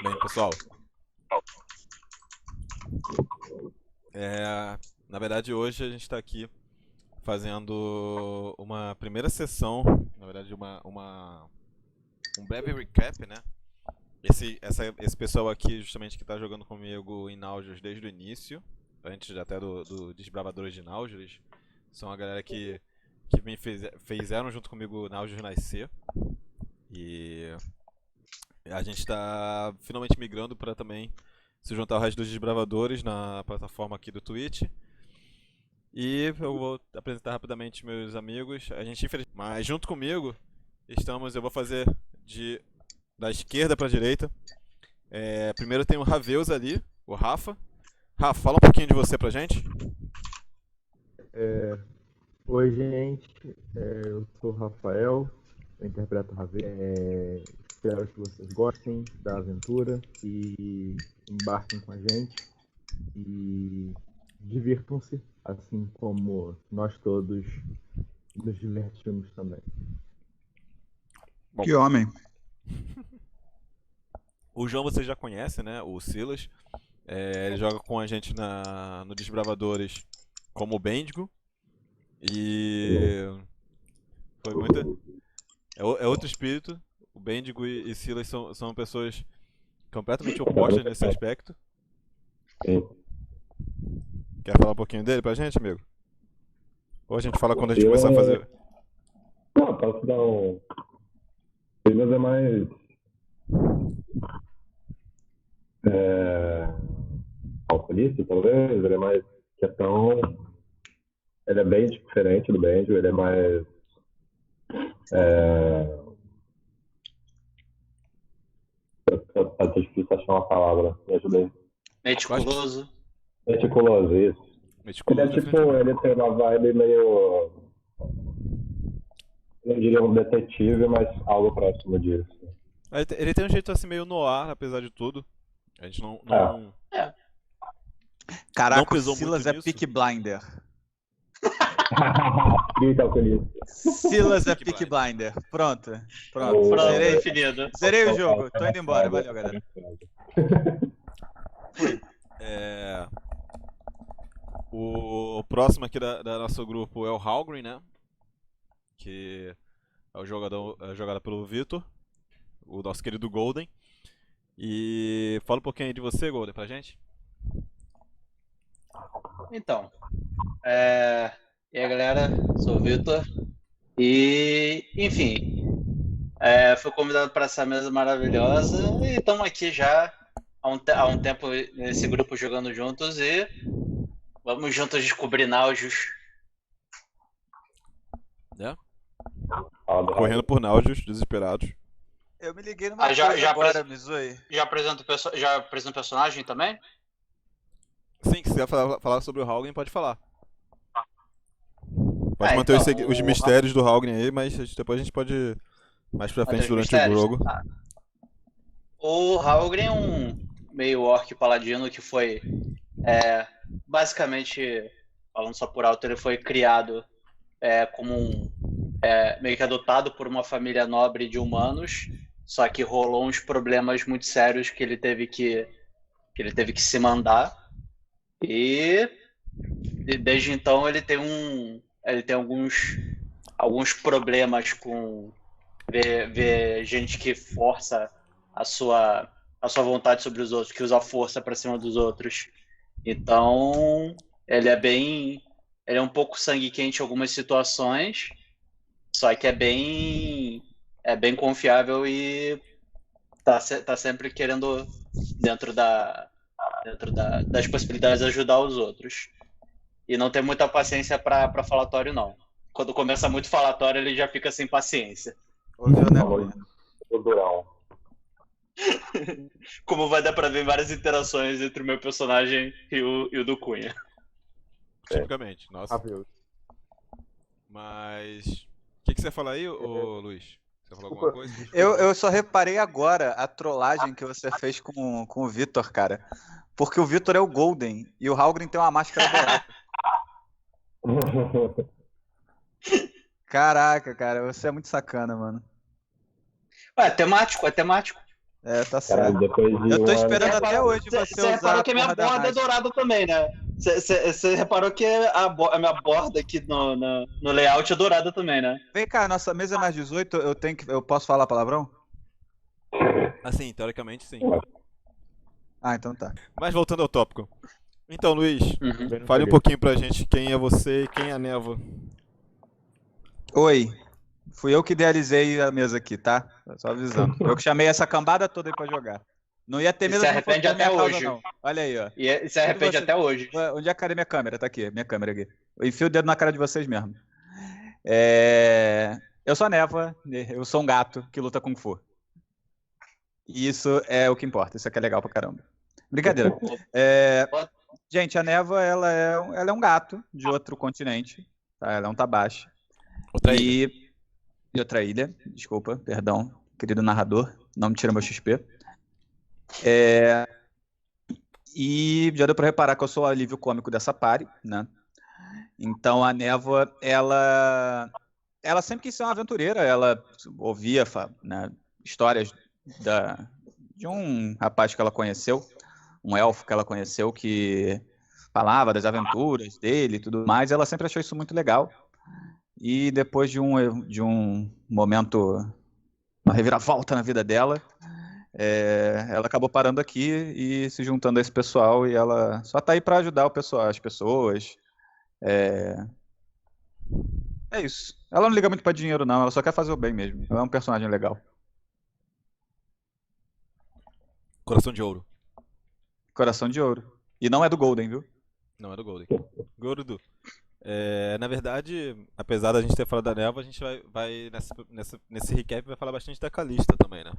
Bem, pessoal, na verdade hoje a gente está aqui fazendo uma primeira sessão, na verdade um breve recap, né? Esse pessoal aqui justamente que está jogando comigo em Naujos desde o início, antes até do Desbravadores de Naujos, são a galera que fizeram junto comigo Naujos nascer. E a gente está finalmente migrando para também se juntar ao resto dos Desbravadores na plataforma aqui do Twitch. E eu vou apresentar rapidamente meus amigos. Mas junto comigo eu vou fazer da esquerda para a direita. Primeiro tem o Raveus ali, o Rafa. Rafa, fala um pouquinho de você pra gente. Oi, gente. Eu sou o Rafael, eu interpreto o Raveus. Espero que vocês gostem da aventura e embarquem com a gente e divirtam-se, assim como nós todos nos divertimos também. Que homem. O João você já conhece, né? O Silas. Ele joga com a gente no Desbravadores como Bendigo. E foi muito. É outro espírito. O Bendigo e Silas são pessoas completamente opostas nesse aspecto. Quer falar um pouquinho dele pra gente, amigo? Ou a gente fala quando a gente começar a fazer? Não, posso dar um. Silas é mais. Calculista, talvez. Ele é mais quietão. Ele é bem diferente do Benjo. Ele é mais. Tá difícil achar uma palavra. Me ajuda aí. Meticuloso, Meticuloso, isso. Ele é tipo. Ele tem uma vibe meio. Eu diria um detetive, mas algo próximo disso. Ele tem um jeito assim meio noir, apesar de tudo. A gente não Caraca, pesou o Silas muito é nisso. Peaky Blinder. Calculista. Silas é Peaky Blinder. Pronto. Pronto, definido. Zerei o jogo. Tô indo embora. Valeu, galera. O próximo aqui da nosso grupo é o Halgrim, né? Que é jogado pelo Vitor, o nosso querido Golden. E fala um pouquinho aí de você, Golden, pra gente. Então, e aí galera, sou o Vitor e, enfim, fui convidado para essa mesa maravilhosa e estamos aqui já há um tempo nesse grupo jogando juntos e vamos juntos descobrir Naujos. Correndo por Naujos, desesperados. Eu me liguei numa já coisa agora, Mizui. Já apresento o personagem também? Sim, se quiser falar sobre o Halgrim, pode falar. Pode manter então, os mistérios do Halgrim aí, mas depois a gente pode mais pra frente durante o jogo. O Halgrim é um meio orc paladino que foi, basicamente, falando só por alto, ele foi criado como meio que adotado por uma família nobre de humanos, só que rolou uns problemas muito sérios que ele teve que se mandar. E desde então ele tem alguns problemas com ver gente que força a sua vontade sobre os outros, que usa a força para cima dos outros. Então ele é um pouco sangue quente em algumas situações, só que é bem confiável e tá sempre querendo dentro das possibilidades de ajudar os outros. E não tem muita paciência para falatório, não. Quando começa muito falatório, ele já fica sem paciência. Ouviu, né? Durão. Como vai dar pra ver várias interações entre o meu personagem e o do Cunha. Tipicamente, nossa. Raveus. Mas... O que você fala aí, ô Luiz? Você falou alguma coisa? Eu só reparei agora a trollagem que você fez com o Vitor, cara. Porque o Vitor é o Golden e o Halgrim tem uma máscara dourada. Caraca, cara, você é muito sacana, mano. É temático. É, tá Caralho, certo. depois de Eu tô um ano. esperando até hoje você Você usar reparou a que a minha porra da borda é mágica. dourada também, né? Você reparou que a minha borda aqui no layout é dourada também, né? Vem cá, nossa mesa é mais 18, eu posso falar palavrão? Assim, teoricamente sim. Ah, então tá. Mas voltando ao tópico. Então, Luiz, Uhum. Bem no fale um caguei. pouquinho pra gente quem é você e quem é a Névoa. Oi, fui eu que idealizei a mesa aqui, tá? Só avisando. Eu que chamei essa cambada toda aí pra jogar. Não ia ter E mesa se se não fosse arrepende por minha até causa, hoje. não. Olha aí, ó. E se arrepende você- até hoje. Onde é que cadê minha câmera? Tá aqui, minha câmera aqui. Eu enfio o dedo na cara de vocês mesmo. Eu sou a Névoa, eu sou um gato que luta Kung Fu. E isso é o que importa, isso aqui é legal pra caramba. Brincadeira. Gente, a Névoa, ela é um gato de outro continente, tá? Ela é um tabaxi. Outra ilha. E outra ilha, desculpa, perdão, querido narrador, não me tira meu XP. E já deu pra reparar que eu sou o alívio cômico dessa party, né? Então a Névoa, ela sempre quis ser uma aventureira, ela ouvia, né, histórias de um rapaz que ela conheceu, um elfo que ela conheceu que falava das aventuras dele e tudo mais, ela sempre achou isso muito legal. E depois de um momento, uma reviravolta na vida dela, ela acabou parando aqui e se juntando a esse pessoal, e ela só tá aí pra ajudar o pessoal, as pessoas. É isso. Ela não liga muito pra dinheiro, não, ela só quer fazer o bem mesmo. Ela é um personagem legal. Coração de ouro. Coração de ouro. E não é do Golden, viu? Não, é do Golden. Gordo. Na verdade, apesar da gente ter falado da Névoa, a gente vai nesse recap vai falar bastante da Calista também, né?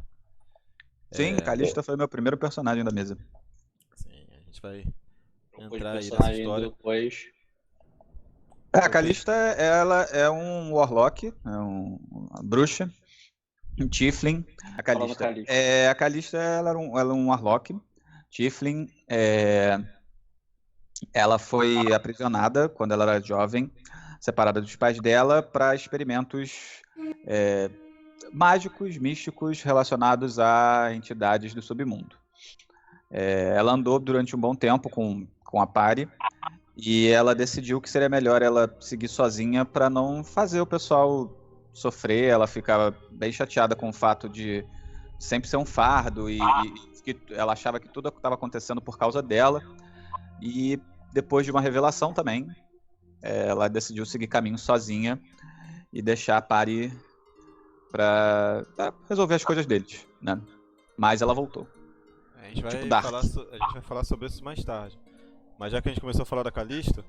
Sim, Calista foi meu primeiro personagem da mesa. Sim, a gente vai Depois entrar aí nessa personagem história. depois. A Calista, ela é um warlock, uma bruxa, um tiefling. Falando Calista. A Calista, ela é um warlock, tiefling. Ela foi aprisionada quando ela era jovem, separada dos pais dela, para experimentos mágicos, místicos, relacionados a entidades do submundo. Ela andou durante um bom tempo com a party, e ela decidiu que seria melhor ela seguir sozinha para não fazer o pessoal sofrer. Ela ficava bem chateada com o fato de sempre ser um fardo, e que ela achava que tudo estava acontecendo por causa dela. E depois de uma revelação também, ela decidiu seguir caminho sozinha e deixar a party pra resolver as coisas deles, né? Mas ela voltou. A gente vai Tipo Dark. falar sobre isso mais tarde. Mas já que a gente começou a falar da Calista,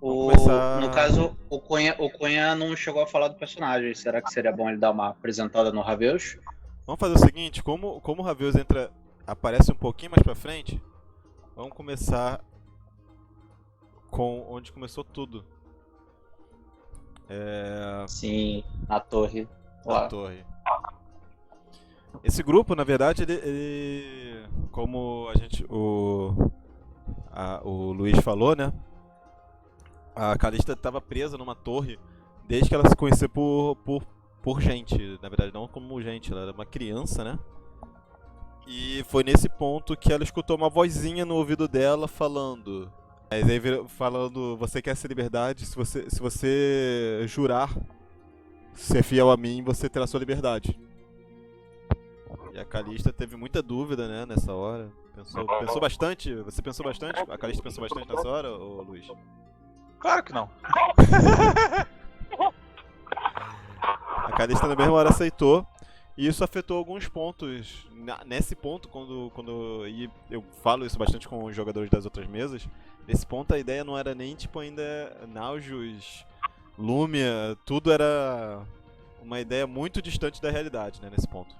vamos começar... No caso, o Cunha não chegou a falar do personagem. Será que seria bom ele dar uma apresentada no Raveus? Vamos fazer o seguinte, como o Raveus aparece um pouquinho mais pra frente, vamos começar com onde começou tudo. Sim, na torre. Na torre. Esse grupo, na verdade, ele como o Luiz falou, né? A Calista estava presa numa torre desde que ela se conheceu por gente. Na verdade, não como gente, ela era uma criança, né? E foi nesse ponto que ela escutou uma vozinha no ouvido dela falando... você quer essa liberdade? Se você jurar ser fiel a mim, você terá sua liberdade. E a Calista teve muita dúvida, né, nessa hora. Pensou bastante? Você pensou bastante? A Calista pensou bastante nessa hora, ô Luiz? Claro que não. A Calista na mesma hora aceitou. E isso afetou alguns pontos. Nesse ponto, e eu falo isso bastante com os jogadores das outras mesas, nesse ponto a ideia não era nem tipo ainda Naujus, Lúmia, tudo era uma ideia muito distante da realidade, né, nesse ponto.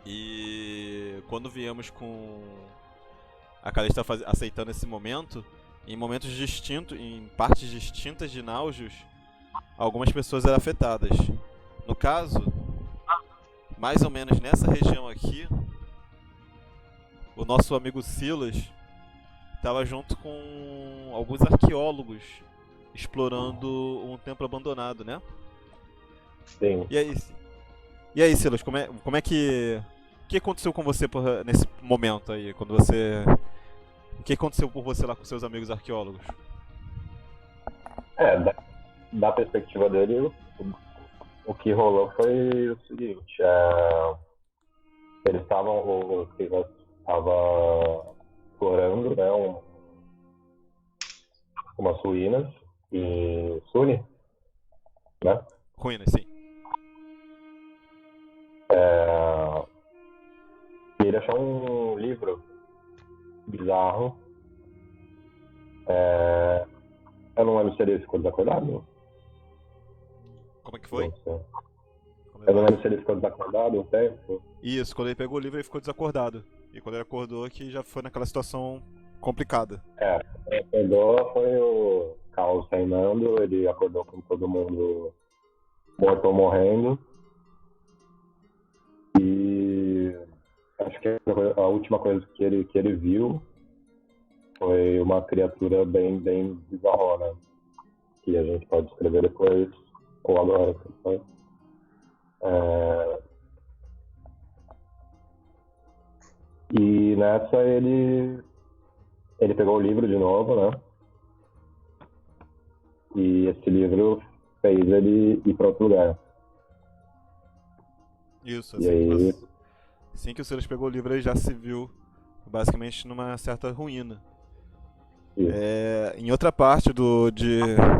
E quando viemos com a Calista aceitando esse momento, em momentos distintos, em partes distintas de Naujus, algumas pessoas eram afetadas. No caso, mais ou menos nessa região aqui, o nosso amigo Silas estava junto com alguns arqueólogos explorando um templo abandonado, né? Sim. E aí Silas, como é que que aconteceu com você nesse momento aí, quando você... O que aconteceu por você lá com seus amigos arqueólogos? Da perspectiva dele, o que rolou foi o seguinte, eles estavam, o Silas estava explorando, né, umas ruínas em Suni, né? Ruínas, sim. E ele achou um livro bizarro. Eu não lembro se ele ficou desacordado. Como é que foi? Não sei. Eu não lembro se ele ficou desacordado um tempo. Isso, quando ele pegou o livro ele ficou desacordado. E quando ele acordou que já foi naquela situação complicada. Ele acordou, foi o caos reinando, ele acordou com todo mundo morto ou morrendo. E acho que a última coisa que ele viu foi uma criatura bem bizarrona, que a gente pode descrever depois, ou agora. E nessa ele pegou o livro de novo, né? E esse livro fez ele ir para outro lugar. Isso, E aí... assim que o Silas pegou o livro ele já se viu basicamente numa certa ruína. Isso. Em outra parte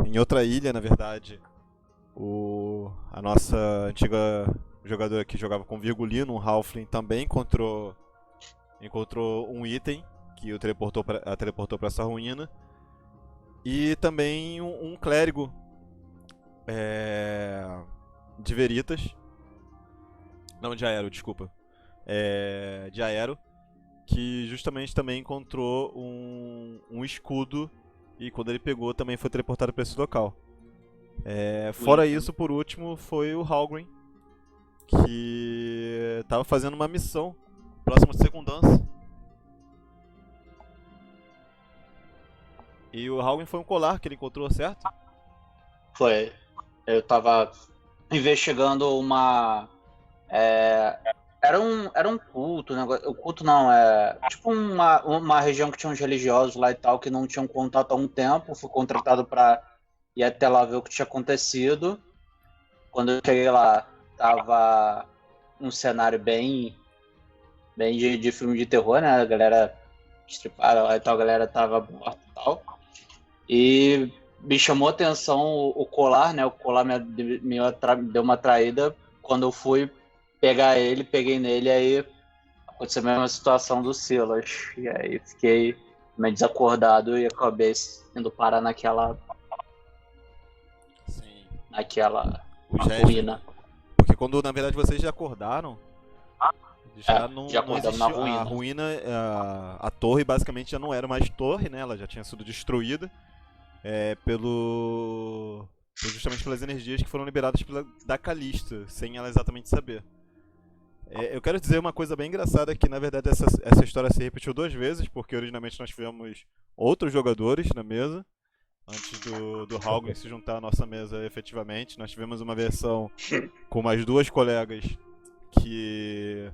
em outra ilha, na verdade, a nossa antiga jogadora que jogava com Virgulino, um Halfling, também encontrou um item que a teleportou para essa ruína. E também um clérigo de Veritas. Não, de Aero, desculpa. De Aero, que justamente também encontrou um escudo e quando ele pegou também foi teleportado para esse local. Fora isso, por último, foi o Halgrim, que estava fazendo uma missão próxima de Secundança. E o Halgrim foi um colar que ele encontrou, certo? Foi. Eu tava investigando uma... Era um culto, né? O culto não, tipo uma região que tinha uns religiosos lá e tal, que não tinham contato há um tempo. Fui contratado pra ir até lá ver o que tinha acontecido. Quando eu cheguei lá, tava um cenário bem de filme de terror, né? A galera estripada lá e tal, a galera tava morta e tal. E me chamou a atenção o colar, né? O colar me deu uma atraída. Quando eu fui pegar ele, peguei nele, aí aconteceu a mesma situação do Silas. E aí fiquei meio desacordado e acabei indo parar naquela ruína. Porque quando na verdade vocês já acordaram, já acordamos existia, na ruína. A ruína, a torre basicamente já não era mais torre, né? Ela já tinha sido destruída justamente pelas energias que foram liberadas da Calista, sem ela exatamente saber. Eu quero dizer uma coisa bem engraçada, que na verdade essa história se repetiu 2 vezes, porque originalmente nós tivemos outros jogadores na mesa, antes do Halgrim se juntar à nossa mesa efetivamente. Nós tivemos uma versão com mais 2 colegas, que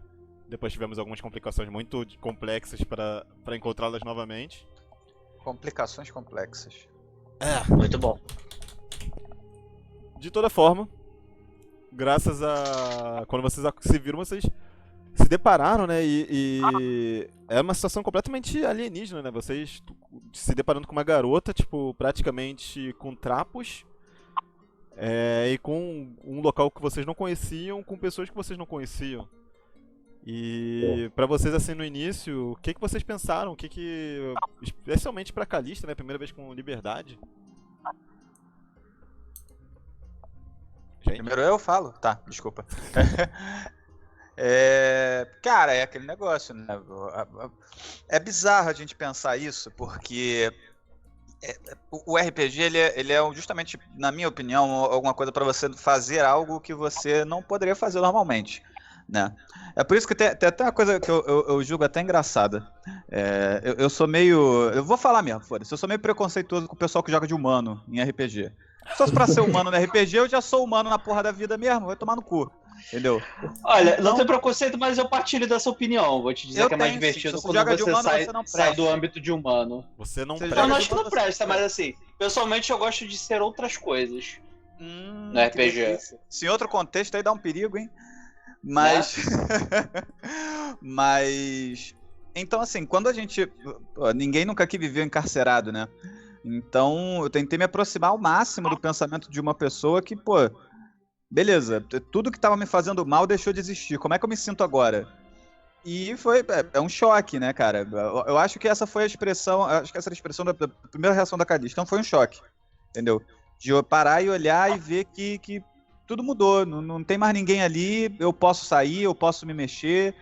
depois tivemos algumas complicações muito complexas para encontrá-las novamente. Complicações complexas. Muito bom. De toda forma, graças a... Quando vocês se viram, vocês se depararam, né? E é uma situação completamente alienígena, né? Vocês se deparando com uma garota, tipo, praticamente com trapos. E com um local que vocês não conheciam, com pessoas que vocês não conheciam. E pra vocês, assim, no início, o que vocês pensaram? Especialmente pra Calista, né? Primeira vez com liberdade. Gente? Primeiro eu falo? Tá, desculpa. Cara, é aquele negócio, né? É bizarro a gente pensar isso, porque o RPG, ele é justamente, na minha opinião, alguma coisa para você fazer algo que você não poderia fazer normalmente, né? É por isso que tem até uma coisa que eu julgo até engraçada. Eu sou meio... Eu vou falar mesmo, foda-se. Eu sou meio preconceituoso com o pessoal que joga de humano em RPG. Só pra ser humano no RPG, eu já sou humano na porra da vida mesmo, vai tomar no cu. Entendeu? Olha, não Então- tem preconceito, mas eu partilho dessa opinião. Vou te dizer Eu que é mais tenho, divertido sim. Se você quando joga de você humano, sai, você não sai presta. do âmbito de humano. Você não Você Eu joga não presta. acho que não Você- presta, mas assim, pessoalmente eu gosto de ser outras coisas no que RPG. delícia. Se em outro contexto aí dá um perigo, hein? Mas. Mas. Então, assim, quando a gente. Pô, ninguém nunca aqui viveu encarcerado, né? Então, eu tentei me aproximar ao máximo do pensamento de uma pessoa que, pô, beleza, tudo que tava me fazendo mal deixou de existir. Como é que eu me sinto agora? E foi. É um choque, né, cara? Eu acho que essa foi a expressão. Acho que essa era a expressão da primeira reação da Calista. Então foi um choque. Entendeu? De eu parar e olhar e ver que tudo mudou. Não tem mais ninguém ali. Eu posso sair, eu posso me mexer.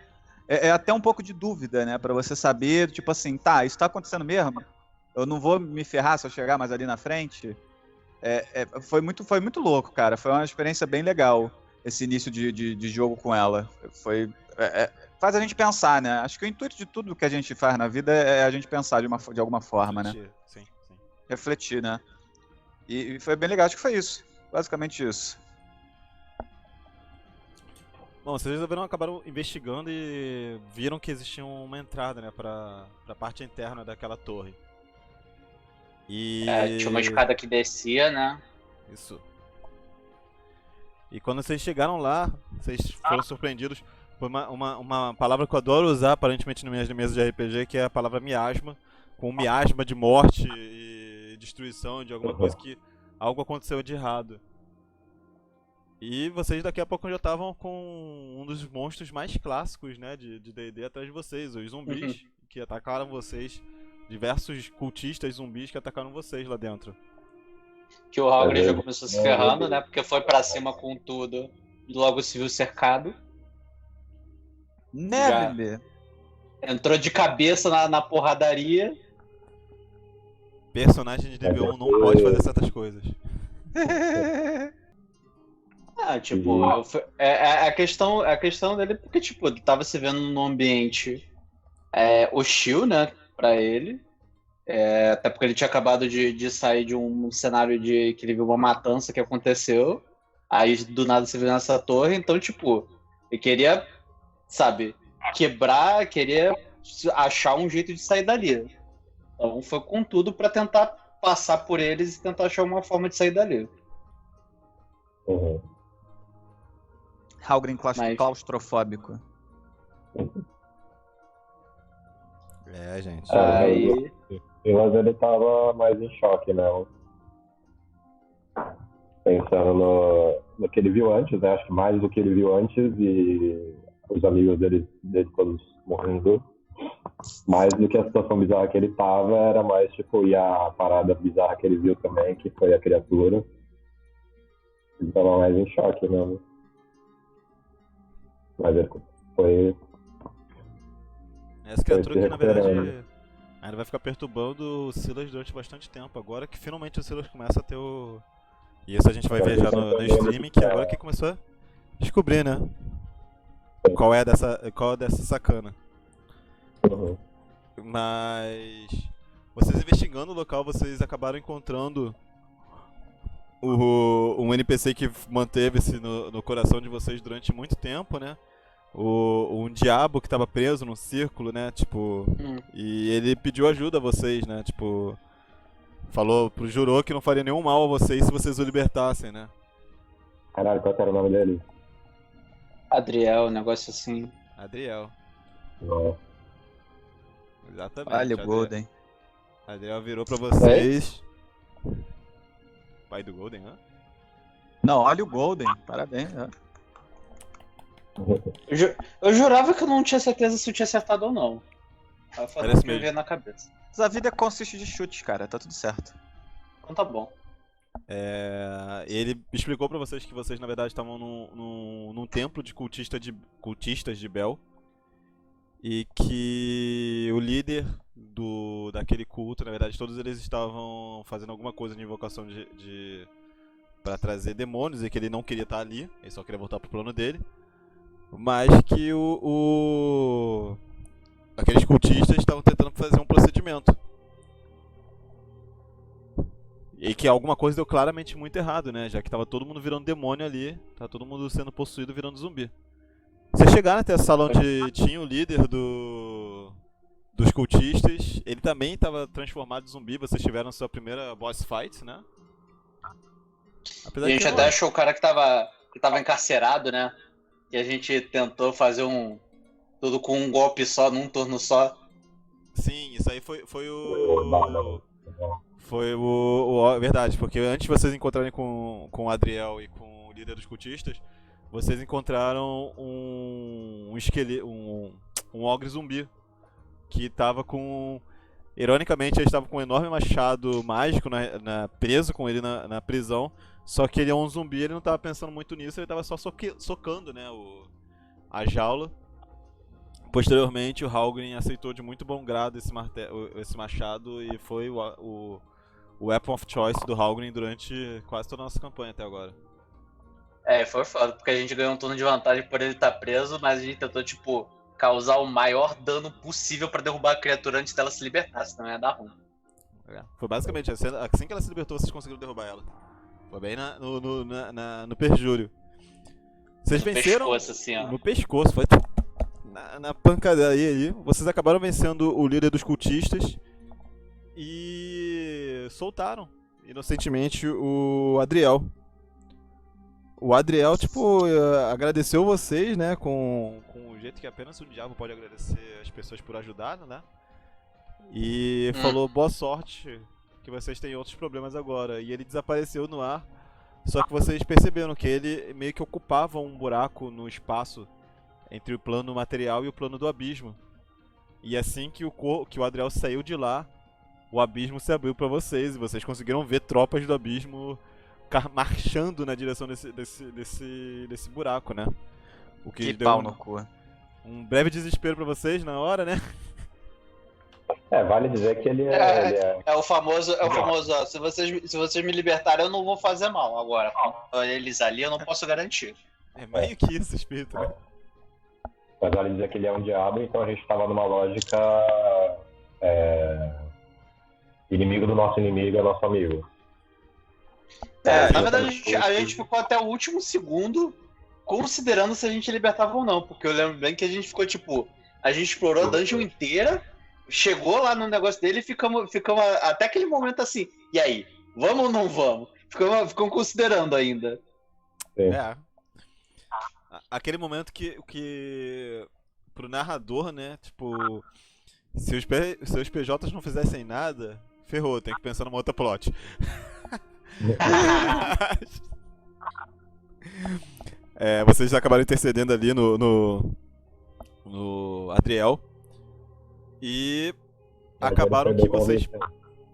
É até um pouco de dúvida, né? Pra você saber, tipo assim, tá, isso tá acontecendo mesmo? Eu não vou me ferrar se eu chegar mais ali na frente. Foi muito louco, cara. Foi uma experiência bem legal esse início de jogo com ela. Foi. Faz a gente pensar, né? Acho que o intuito de tudo que a gente faz na vida é a gente pensar de alguma forma, né? Sim, sim. Refletir, né? E foi bem legal, acho que foi isso. Basicamente isso. Bom, vocês acabaram investigando e viram que existia uma entrada, né, pra parte interna daquela torre. E... Tinha uma escada que descia, né? Isso. E quando vocês chegaram lá, vocês foram surpreendidos por uma palavra que eu adoro usar aparentemente nas minhas mesas de RPG, que é a palavra miasma, com um miasma de morte e destruição de alguma coisa que algo aconteceu de errado. E vocês daqui a pouco já estavam com um dos monstros mais clássicos, né, de D&D atrás de vocês, os zumbis que atacaram vocês, diversos cultistas zumbis que atacaram vocês lá dentro. Que o Hagrid já começou se ferrando, né? Porque foi pra cima com tudo e logo se viu cercado. Né, bebê? Entrou de cabeça na porradaria. Personagem de nível 1 não pode fazer certas coisas. Tipo, a questão dele, porque, tipo, ele tava se vendo num ambiente hostil, né, pra ele. Até porque ele tinha acabado de sair de um cenário que ele viu uma matança que aconteceu. Aí, do nada, se viu nessa torre. Então, tipo, ele queria, sabe, queria achar um jeito de sair dali. Então, foi com tudo pra tentar passar por eles e tentar achar uma forma de sair dali. Uhum. Halgrim Mas- claustrofóbico. Gente. Aí, Mas ele tava mais em choque, né? Pensando no que ele viu antes, né? Acho que mais do que ele viu antes e os amigos dele todos morrendo. Mais do que a situação bizarra que ele tava, era mais tipo, e a parada bizarra que ele viu também, que foi a criatura. Ele tava mais em choque, né? Mas ele foi. Essa criatura que, na verdade, recuperando. ainda vai ficar perturbando o Silas durante bastante tempo. Agora que finalmente o Silas começa a ter o... E isso a gente vai ver já no streaming, que agora que começou a descobrir, né? Qual é dessa sacana. Uhum. Mas... Vocês investigando o local, vocês acabaram encontrando um NPC que manteve-se no coração de vocês durante muito tempo, né? Um diabo que estava preso num círculo, né? Tipo... E ele pediu ajuda a vocês, né? Tipo... Jurou que não faria nenhum mal a vocês se vocês o libertassem, né? Caralho, qual que era o nome dele? Adriel, um negócio assim. Adriel. Não. Exatamente. Olha o Adriel. Golden. Adriel virou pra vocês... Pai do Golden, né? Não, olha o Golden. Parabéns. Né? Eu jurava que eu não tinha certeza se eu tinha acertado ou não. Aí eu falei Parece que eu mesmo. veio na cabeça. Mas a vida consiste de chutes, cara. Tá tudo certo. Então tá bom. Ele explicou pra vocês que vocês, na verdade, estavam num templo de cultistas de Bel. E que o líder daquele culto, na verdade, todos eles estavam fazendo alguma coisa de invocação para trazer demônios e que ele não queria estar ali, ele só queria voltar pro plano dele. Mas que aqueles cultistas estavam tentando fazer um procedimento. E que alguma coisa deu claramente muito errado, né? Já que tava todo mundo virando demônio ali, tá todo mundo sendo possuído virando zumbi. Vocês chegaram até a sala onde tinha o líder dos cultistas, ele também estava transformado em zumbi, vocês tiveram sua primeira boss fight, né? Apesar E a gente que até achou o cara que tava encarcerado, né? E a gente tentou fazer tudo com um golpe só, num turno só. Sim, isso aí foi Não. verdade, porque antes de vocês encontrarem com o Adriel e com o líder dos cultistas, vocês encontraram um esqueleto, um ogre zumbi que tava com, ironicamente, ele estava com um enorme machado mágico preso com ele na prisão, só que ele é um zumbi, ele não tava pensando muito nisso, ele tava só socando, né, a jaula. Posteriormente, o Halgrim aceitou de muito bom grado esse machado e foi o weapon of choice do Halgrim durante quase toda a nossa campanha até agora. Foi foda, porque a gente ganhou um turno de vantagem por ele estar preso, mas a gente tentou, tipo, causar o maior dano possível pra derrubar a criatura antes dela se libertar, senão ia dar ruim. Foi basicamente assim que ela se libertou, vocês conseguiram derrubar ela. Foi bem no perjúrio. Vocês No venceram pescoço, assim, ó. no pescoço, foi na pancadaria aí. Vocês acabaram vencendo o líder dos cultistas e soltaram inocentemente o Adriel. O Adriel, tipo, agradeceu vocês, né, com o jeito que apenas um diabo pode agradecer as pessoas por ajudarem, né? E falou boa sorte, que vocês têm outros problemas agora. E ele desapareceu no ar, só que vocês perceberam que ele meio que ocupava um buraco no espaço entre o plano material e o plano do abismo. E assim que o Adriel saiu de lá, o abismo se abriu pra vocês e vocês conseguiram ver tropas do abismo marchando na direção desse buraco, né? O que Que deu pau no cu. um breve desespero pra vocês na hora, né? Vale dizer que ele é. É o famoso, ó, se vocês me libertarem, eu não vou fazer mal. Agora, com eles ali, eu não posso garantir. É meio que isso, espírito, né? Mas vale dizer que ele é um diabo, então a gente estava numa lógica. Inimigo do nosso inimigo é nosso amigo. Na verdade, a gente ficou até o último segundo considerando se a gente libertava ou não, porque eu lembro bem que a gente ficou tipo, a gente explorou a dungeon inteira, chegou lá no negócio dele e ficamos até aquele momento assim, e aí, vamos ou não vamos? Ficamos considerando ainda. Aquele momento que pro narrador, né, tipo, se os PJs não fizessem nada, ferrou, tem que pensar numa outra plot. Vocês acabaram intercedendo ali no Adriel e acabaram que vocês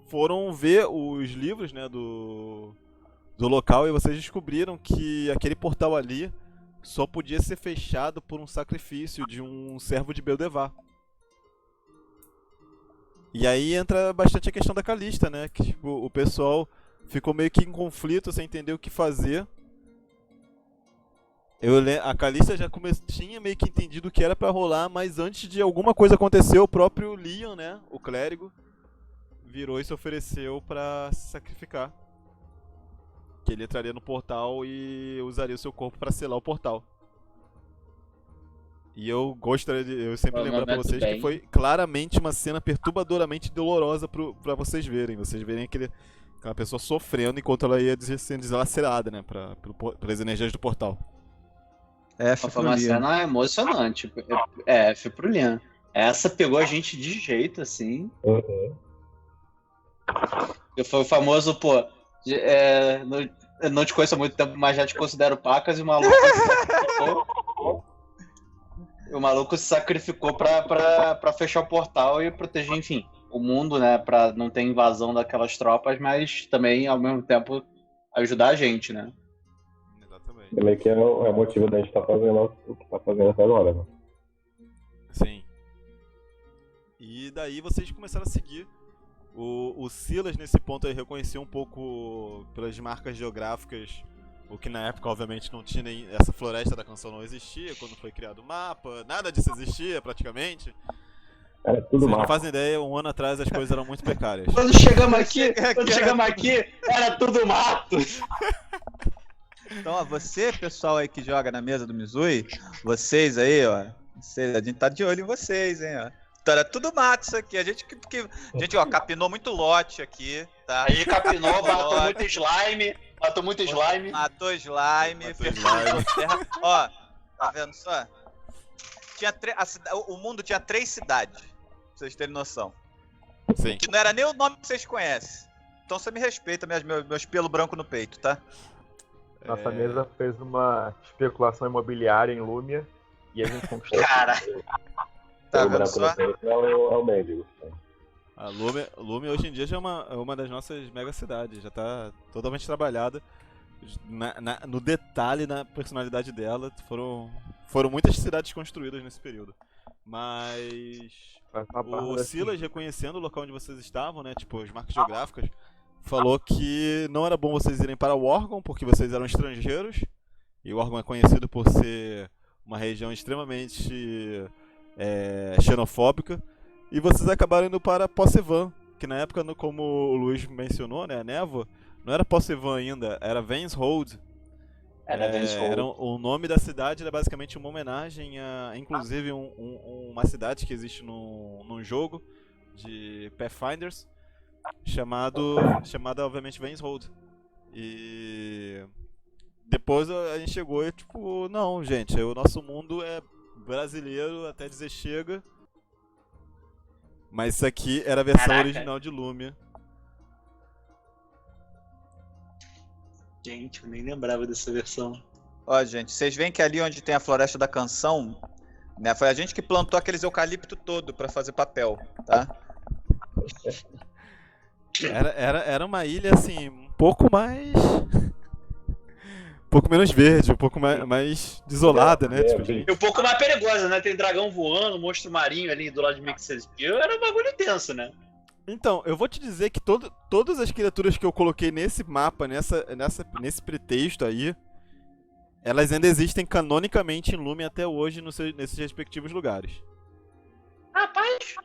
foram ver os livros, né, do local e vocês descobriram que aquele portal ali só podia ser fechado por um sacrifício de um servo de Beldevar. E aí entra bastante a questão da Calista, né? Que tipo, o pessoal ficou meio que em conflito, sem entender o que fazer. A Calista já tinha meio que entendido o que era pra rolar, mas antes de alguma coisa acontecer, o próprio Leon, né? O clérigo, virou e se ofereceu pra se sacrificar. Que ele entraria no portal e usaria o seu corpo pra selar o portal. E eu gostaria de eu sempre lembrar pra vocês que foi claramente uma cena perturbadoramente dolorosa pra vocês verem. Vocês verem aquela pessoa sofrendo enquanto ela ia sendo deslacerada, né? Pelas energias do portal. Foi uma cena emocionante. Foi pro Lian. Essa pegou a gente de jeito, assim. Foi o famoso, pô. Eu não te conheço há muito tempo, mas já te considero pacas e o maluco se sacrificou pra fechar o portal e proteger, enfim, o mundo, né? Pra não ter invasão daquelas tropas, mas também, ao mesmo tempo, ajudar a gente, né? Exatamente. Também que é o motivo da gente estar fazendo o que está fazendo até agora, né? Sim. E daí vocês começaram a seguir. O Silas, nesse ponto, aí, reconheceu um pouco pelas marcas geográficas, o que na época, obviamente, não tinha nem. Essa floresta da canção não existia quando foi criado o mapa, nada disso existia praticamente. Era tudo Vocês não mato. fazem ideia, um ano atrás as coisas eram muito precárias. Quando chegamos aqui, era tudo mato. Então, ó, você, pessoal aí que joga na mesa do Mizui, vocês aí, ó, a gente tá de olho em vocês, hein, ó. Então, era tudo mato isso aqui. A gente, ó, capinou muito lote aqui, tá? A gente capinou, matou muito slime. Matou slime, Matou fertilizou slime. terra. Ó, tá vendo só? O mundo tinha 3 cidades, pra vocês terem noção. Sim. Que não era nem o nome que vocês conhecem. Então você me respeita, meus pelos brancos no peito, tá? Nossa mesa fez uma especulação imobiliária em Lúmia e a gente conquistou. Cara, Tá O vendo branco só? no peito é o mendigo. A Lume hoje em dia já é uma das nossas mega cidades, já tá totalmente trabalhada no detalhe, na personalidade dela. Foram muitas cidades construídas nesse período. Mas o Silas, reconhecendo o local onde vocês estavam, né, tipo, as marcas geográficas, falou que não era bom vocês irem para o Orgon, porque vocês eram estrangeiros, e o Orgon é conhecido por ser uma região extremamente xenofóbica, e vocês acabaram indo para Possevan, que na época, como o Luiz mencionou, né, a névoa, não era Possevan ainda, era Venshold. O nome da cidade era basicamente uma homenagem a, inclusive, uma cidade que existe num jogo de Pathfinders, chamada obviamente Venshold. E depois a gente chegou e tipo, não, gente, o nosso mundo é brasileiro até dizer chega. Mas isso aqui era a versão original de Lumia. gente, eu nem lembrava dessa versão. Ó, gente, vocês veem que ali onde tem a Floresta da Canção, né, foi a gente que plantou aqueles eucalipto todo pra fazer papel, tá? Era uma ilha assim, um pouco mais. Um pouco menos verde, um pouco mais desolada, né? Tipo, E um pouco mais perigosa, né? Tem dragão voando, monstro marinho ali do lado de Mixed Spear. Era um bagulho tenso, né? Então, eu vou te dizer que todas as criaturas que eu coloquei nesse mapa, nesse pretexto aí, elas ainda existem canonicamente em Lumen até hoje nesses respectivos lugares. Rapaz,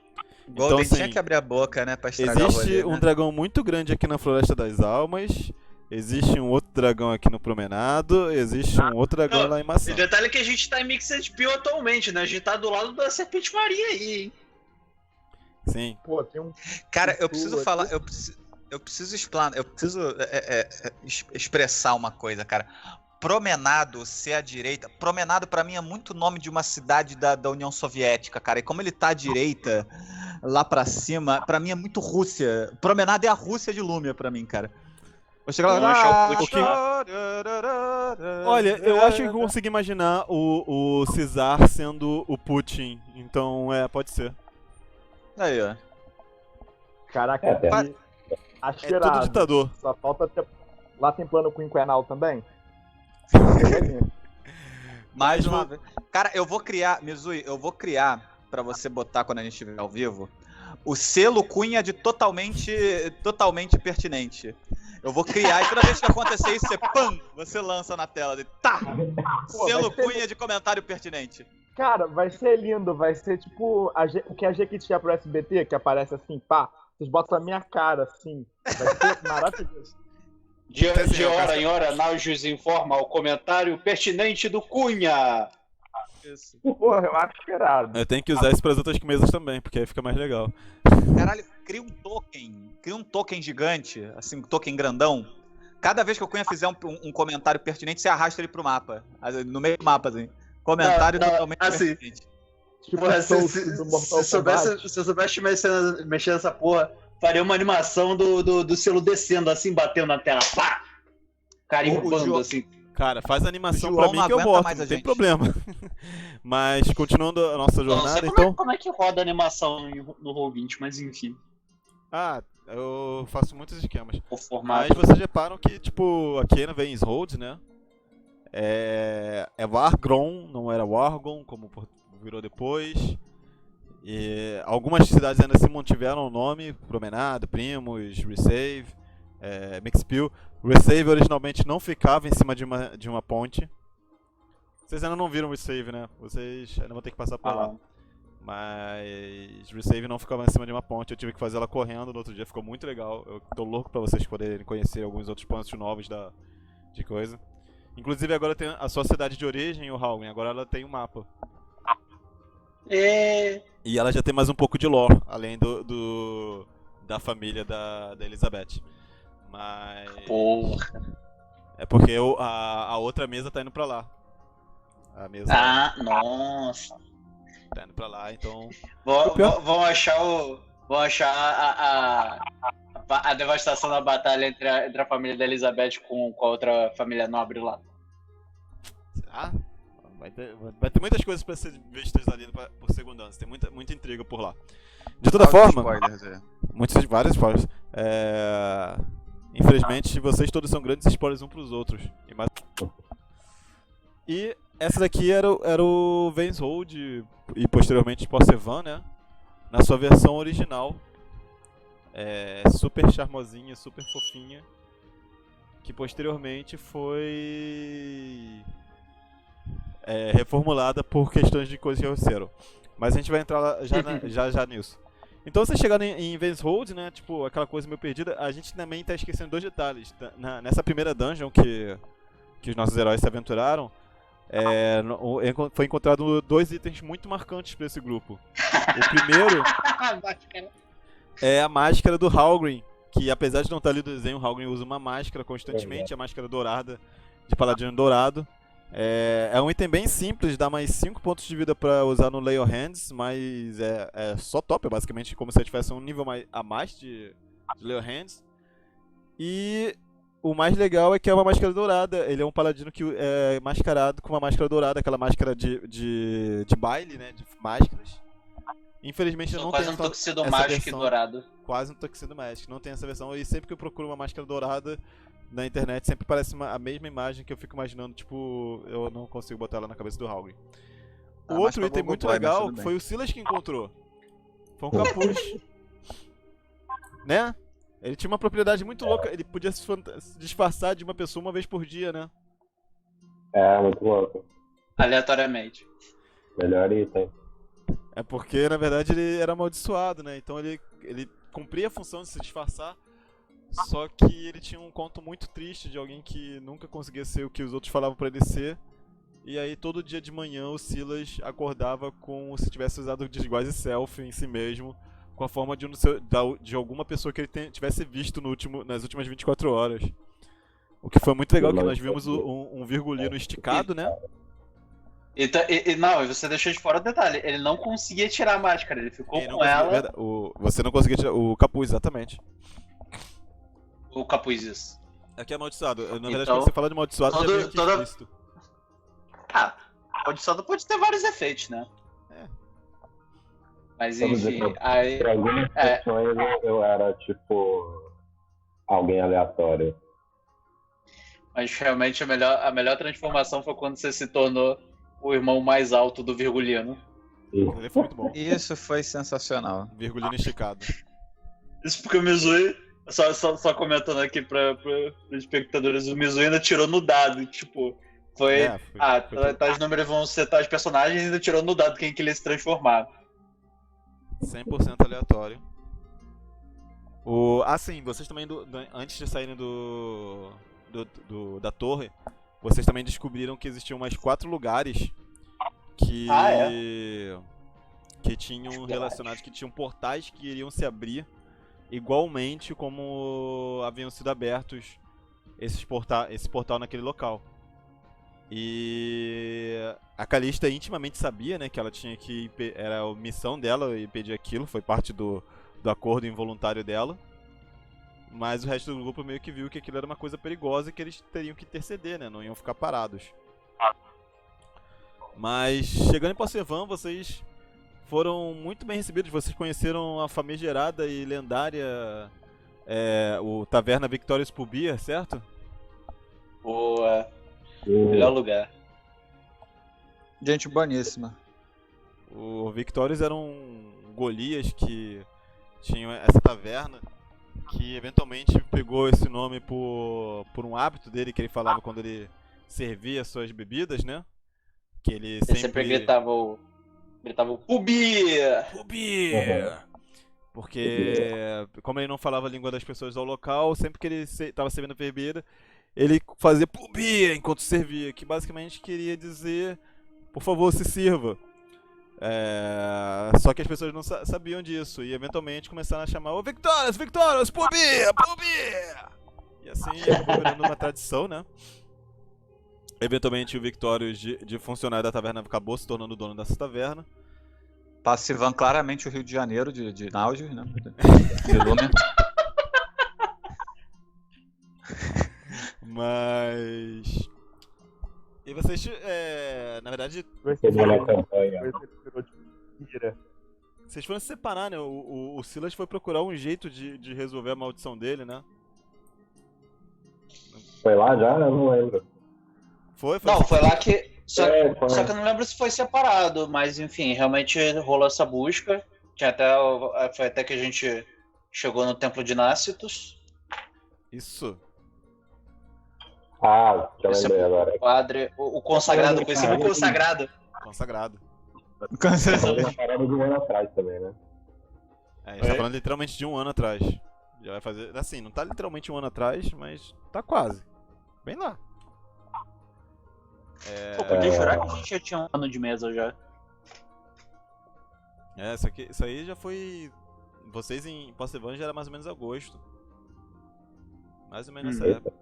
Golden assim, tinha que abrir a boca, né, pra estragar o existe rolê, um né? dragão muito grande aqui na Floresta das Almas, existe um outro dragão aqui no Promenado, existe um outro dragão Não, lá em Maçã. e detalhe é que a gente tá em Mixed Spear atualmente, né? A gente tá do lado da Serpente Marinha aí, hein? Sim. Pô, tem um. Cara, eu Sul preciso aqui. falar, eu preciso explanar, eu preciso expressar uma coisa, cara. Promenado ser à direita. Promenado pra mim é muito nome de uma cidade da União Soviética, cara. E como ele tá à direita, lá pra cima, pra mim é muito Rússia. Promenado é a Rússia de Lúmia pra mim, cara. Vou chegar Não, lá. acho que Olha, eu acho que eu consigo imaginar o Czar sendo o Putin, então pode ser. Aí, ó. Caraca, É, aqui, É tudo cheirado. ditador. Só falta ter. Lá tem plano quinquenal também? Mais Mas uma vou- vez. Cara, eu vou criar, Mizui, eu vou criar pra você botar quando a gente estiver ao vivo o selo Cunha de totalmente pertinente. Eu vou criar e toda vez que acontecer isso, você lança na tela. Tá! Pô, Selo vai ser- Cunha de comentário pertinente. Cara, vai ser lindo, vai ser tipo o que a Jequiti é pro SBT, que aparece assim, pá, vocês botam a minha cara assim, vai ser maravilhoso. De hora em hora, Naujus informa o comentário pertinente do Cunha. Isso. Porra, eu acho esperado. Eu tenho que usar isso para as outras mesas também, porque aí fica mais legal. Caralho, cria um token gigante, assim, um token grandão. Cada vez que o Cunha fizer um comentário pertinente, você arrasta ele pro mapa. No meio do mapa, assim. Comentário Não, totalmente assim, pertinente. Tipo, Porra, Souls do Mortal se eu Kombat. soubesse mexer nessa porra, faria uma animação do selo descendo, assim, batendo na tela. Pá! Carimbando, assim. Cara, faz a animação O pra João mim não que eu aguenta boto, mais não a tem gente. problema. Mas, continuando a nossa Não sei jornada, como, então... como é que roda a animação no Roll20, mas enfim, Ah, eu faço muitos esquemas. o Mas formato. vocês reparam que, tipo, aqui na Venshold, né? É Wargron, não era Wargon, como virou depois. E algumas cidades ainda se mantiveram o nome, Promenado, Primos, Resave, Mixpill. Resave originalmente não ficava em cima de uma ponte. Vocês ainda não viram Resave, né? Vocês ainda vão ter que passar por lá. Mas Resave não ficava em cima de uma ponte, eu tive que fazer ela correndo no outro dia, ficou muito legal. Eu tô louco pra vocês poderem conhecer alguns outros pontos novos de coisa. Inclusive agora tem a sua cidade de origem, o Halloween, agora ela tem um mapa. E ela já tem mais um pouco de lore, além da família da Elizabeth. Mas... Porra. É porque a outra mesa tá indo pra lá. A mesa Nossa. tá indo pra lá, então... Vão achar a devastação da batalha entre a família da Elizabeth com a outra família nobre lá. Será? Vai ter muitas coisas pra ser vistas ali por segundo ano. Tem muita intriga por lá. De toda forma... Spoilers aí. Vários spoilers. Infelizmente, vocês todos são grandes spoilers um pros outros. E essa daqui era o Vainshold e posteriormente Porcevan, né? Na sua versão original. Super charmosinha, super fofinha. Que posteriormente foi reformulada por questões de coisas que aconteceram. Mas a gente vai entrar lá já nisso. Então vocês chegaram em Vainshold, né? Tipo, aquela coisa meio perdida. A gente também tá esquecendo dois detalhes. Nessa primeira dungeon que os nossos heróis se aventuraram, foi encontrado dois itens muito marcantes para esse grupo. O primeiro é a máscara do Hallgrim, que apesar de não estar ali no desenho, o Hallgrim usa uma máscara constantemente, a máscara dourada, de paladino dourado. É um item bem simples, dá mais 5 pontos de vida pra usar no Lay on Hands, mas é só top, é basicamente como se ele tivesse um nível a mais de Lay on Hands. E o mais legal é que é uma máscara dourada, ele é um paladino que é mascarado com uma máscara dourada, aquela máscara de baile, né, de máscaras. Infelizmente eu não tenho quase um Tuxedo essa Magic versão, dourado. quase um Tuxedo Magic, não tem essa versão, e sempre que eu procuro uma máscara dourada na internet sempre parece a mesma imagem que eu fico imaginando, tipo, eu não consigo botar ela na cabeça do Hallgrim. O outro item muito legal foi o Silas que encontrou. Foi um capuz. Né? Ele tinha uma propriedade muito louca, ele podia se disfarçar de uma pessoa uma vez por dia, né? Muito louco. Aleatoriamente. Melhor item. É porque, na verdade, ele era amaldiçoado, né? Então ele cumpria a função de se disfarçar. Só que ele tinha um conto muito triste de alguém que nunca conseguia ser o que os outros falavam pra ele ser. E aí todo dia de manhã o Silas acordava como se tivesse usado o disguise self em si mesmo, com a forma de alguma pessoa que ele tivesse visto nas últimas 24 horas. O que foi muito legal, que nós vimos um virgulino esticado, né? Não, você deixou de fora o detalhe, ele não conseguia tirar a máscara, ele ficou com ela... Você não conseguia tirar o capuz, exatamente. O capuz, isso. Aqui é amaldiçoado. Na verdade, quando você fala de amaldiçoado, já vem aqui explícito. Amaldiçoado pode ter vários efeitos, né? Mas Vamos enfim, dizer, aí... Por algumas questões eu era, tipo, alguém aleatório. Mas realmente a melhor transformação foi quando você se tornou o irmão mais alto do Virgulino. Ele foi muito bom. Isso foi sensacional. Virgulino esticado. Isso porque o Mizui, só comentando aqui para os espectadores, o Mizui ainda tirou no dado, tipo, tais números vão ser tais personagens, e ainda tirou no dado quem que ele ia se transformar. 100% aleatório. Sim, vocês também, antes de saírem da torre, vocês também descobriram que existiam mais 4 lugares que tinham relacionados, que tinham portais que iriam se abrir igualmente como haviam sido abertos esse portal naquele local. E a Calista intimamente sabia, né, que ela tinha que... Era a missão dela impedir aquilo, foi parte do acordo involuntário dela. Mas o resto do grupo meio que viu que aquilo era uma coisa perigosa e que eles teriam que interceder, né, não iam ficar parados. Mas chegando em Porcevan, vocês foram muito bem recebidos. Vocês conheceram a famigerada e lendária o Taverna Victorious Pubia, certo? Boa. Melhor lugar. Gente boníssima. O Victorious eram Golias que tinham essa taverna, que eventualmente pegou esse nome por um hábito dele que ele falava quando ele servia suas bebidas, né? Que ele Ele sempre gritava Gritavam, Pubi! Pubi! Uhum. Porque, como ele não falava a língua das pessoas ao local, sempre que ele estava servindo a bebida, ele fazia Pubi enquanto servia, que basicamente queria dizer, por favor, se sirva. Só que as pessoas não sabiam disso e eventualmente começaram a chamar, ô Victorious, Victorious, Pubi, Pubi! E assim acabou virando uma tradição, né? Eventualmente o Victorious de funcionário da taverna acabou se tornando dono dessa taverna. Passivando claramente o Rio de Janeiro de Naujos, né? De Lúmen. Mas... E vocês, na verdade, Teve na campanha. vocês foram se separar, né? O Silas foi procurar um jeito de resolver a maldição dele, né? Foi lá já? Eu não lembro. Foi Não, foi lá que. Só Foi. que eu não lembro se foi separado, mas enfim, realmente rolou essa busca. Foi até que a gente chegou no Templo de Nácitos. Isso. Ah, já Esse lembrei agora. O padre, o consagrado, conhecido como consagrado. Consagrado. Foi uma parada de um ano atrás também, né? A gente tá falando literalmente de um ano atrás. Já vai fazer. Assim, não tá literalmente um ano atrás, mas tá quase. Bem lá. Pô, podia jurar que a gente já tinha um ano de mesa já. Isso aí já foi. Vocês em Posse já era mais ou menos agosto. Mais ou menos nessa época.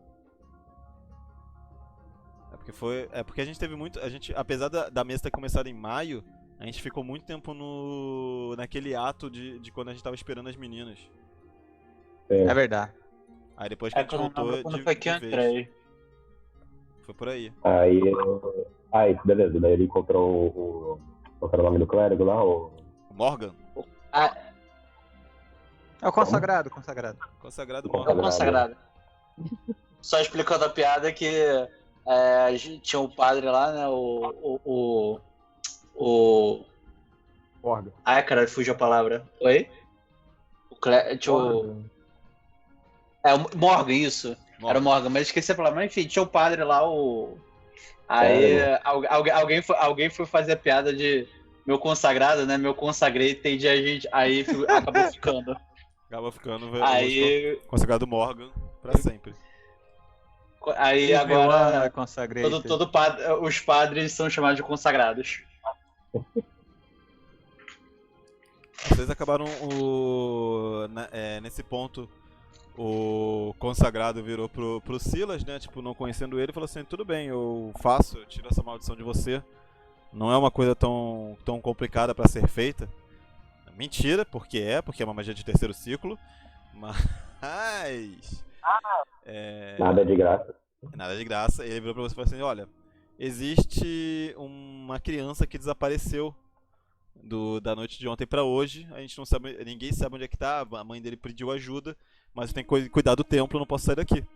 É porque a gente teve muito. Apesar da mesa ter começado em maio, a gente ficou muito tempo naquele ato de quando a gente tava esperando as meninas. É verdade. Aí depois que a gente voltou Quando de foi que eu vez. entrei. Foi por aí. Aí, beleza. Daí ele encontrou qual era o nome do clérigo lá? O Morgan? É o consagrado, consagrado. Consagrado É Morgan. o consagrado. Só explicando a piada que a gente tinha um padre lá, né? O Morgan. Ai, caralho, fugiu a palavra. Oi? Tinha o... o Morgan, isso. Era o Morgan, mas esqueci a palavra. Mas enfim, tinha o padre lá, Aí alguém foi fazer a piada de meu consagrado, né? Meu consagrei, tem dia a gente. Aí acabou ficando. Acabou ficando Aí. consagrado Morgan pra sempre. Aí agora. Consagrei. Os padres são chamados de consagrados. Vocês acabaram nesse ponto. O consagrado virou pro Silas, né? Tipo, não conhecendo ele, falou assim: tudo bem, eu tiro essa maldição de você. Não é uma coisa tão complicada pra ser feita. Mentira, porque é uma magia de terceiro ciclo. Mas. Nada de graça. Nada de graça. Ele virou pra você e falou assim: olha, existe uma criança que desapareceu da noite de ontem pra hoje. A gente não sabe, ninguém sabe onde é que tá. A mãe dele pediu ajuda. Mas eu tenho que cuidar do templo, eu não posso sair daqui.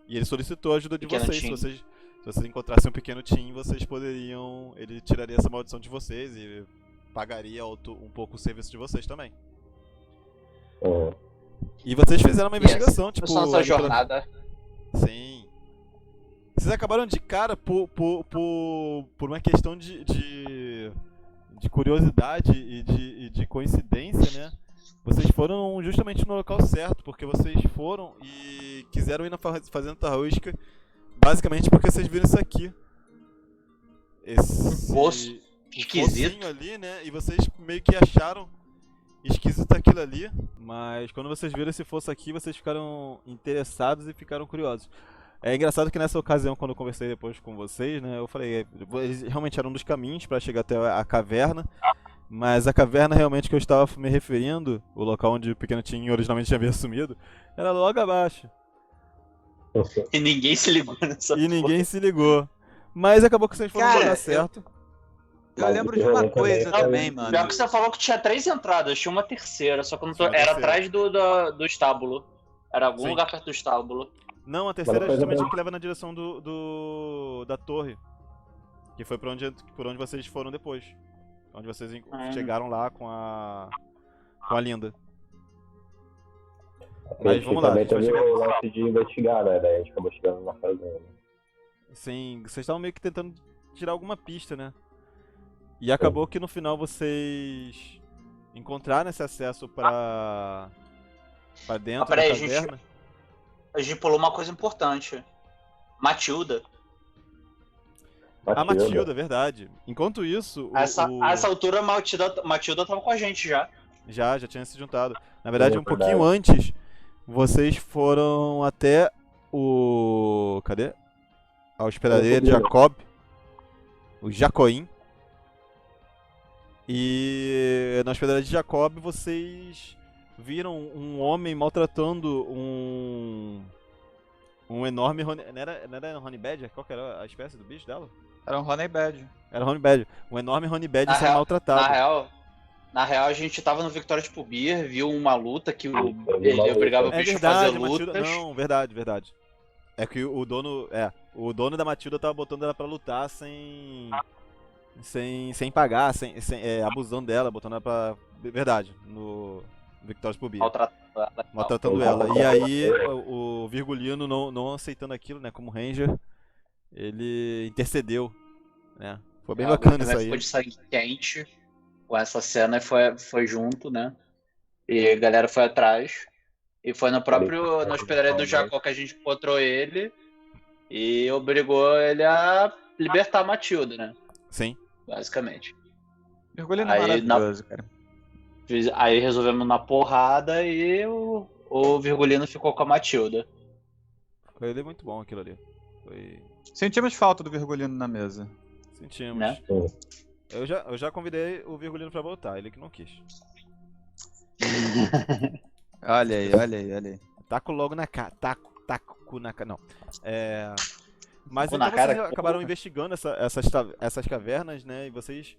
E ele solicitou a ajuda de vocês. Se vocês encontrassem um pequeno Tim, vocês poderiam... Ele tiraria essa maldição de vocês e pagaria um pouco o serviço de vocês também. E vocês fizeram uma investigação, tipo... Nossa jornada. Sim. Vocês acabaram de cara por uma questão de curiosidade e de coincidência, né? Vocês foram justamente no local certo, porque vocês foram e quiseram ir na Fazenda Tarrusca, basicamente porque vocês viram isso aqui. Esse poço esquisito pocinho ali, né? E vocês meio que acharam esquisito aquilo ali, mas quando vocês viram esse fosso aqui, vocês ficaram interessados e ficaram curiosos. É engraçado que nessa ocasião, quando eu conversei depois com vocês, né, eu falei, eles realmente eram um dos caminhos para chegar até a caverna. Mas a caverna realmente que eu estava me referindo, o local onde o pequeno Tim originalmente já havia sumido, era logo abaixo. E ninguém se ligou nessa Ninguém se ligou. Mas acabou que vocês foram no lugar certo. Eu lembro de uma coisa também, mano. Pior que você falou que tinha 3 entradas, tinha uma terceira, só que eu não tô... Era atrás do estábulo. Era algum lugar perto do estábulo. Não, a terceira é justamente a que leva na direção da torre. Que foi por onde vocês foram depois. Onde vocês chegaram lá com a Linda. Mas vamos lá. Também teve o lance de investigar, né? Daí a gente acabou chegando na fazenda. Sim, vocês estavam meio que tentando tirar alguma pista, né? E acabou que no final vocês encontraram esse acesso pra dentro da peraí, caverna. a gente pulou uma coisa importante. Matilda. A Matilda, verdade. Enquanto isso, A essa altura, a Matilda tava com a gente já. já tinha se juntado. Na verdade, É um pouquinho verdade. antes, vocês foram até o... Cadê? A hospedaria de Jacob. O Jacoim. E na hospedaria de Jacob, vocês viram um homem maltratando um enorme... Não era Honey Badger? Qual que era a espécie do bicho dela? Era um Honey Badger. Era Honey Badger. Um enorme Honey Badger Na sendo real- maltratado. Na real, a gente tava no Victorious Beer, viu uma luta que Teve uma ele luta. obrigava o É bicho a fazer verdade, a Matilda. lutas. Não, verdade. É que o dono da Matilda tava botando ela pra lutar sem pagar, abusando dela, botando ela pra. Verdade, no Victorious Beer. Maltratando ela. Maltratando ela. E aí o Virgulino não aceitando aquilo, né, como Ranger, ele intercedeu, né? Foi bem bacana isso aí. Ficou de sangue quente com essa cena e foi junto, né? E a galera foi atrás. E foi na hospedaria do Jacó que a gente encontrou ele e obrigou ele a libertar a Matilda, né? Sim. Basicamente. Virgulino Aí, maravilhoso, cara. Aí resolvemos na porrada e o Virgulino ficou com a Matilda. Foi muito bom aquilo ali. Sentimos falta do Virgulino na mesa. Sentimos. Né? Eu já convidei o Virgulino pra voltar, ele que não quis. Olha aí. Taco logo na cara. Taco na cara. Não. Mas Taco então na cara, vocês acabaram porra. investigando essas cavernas, né? E vocês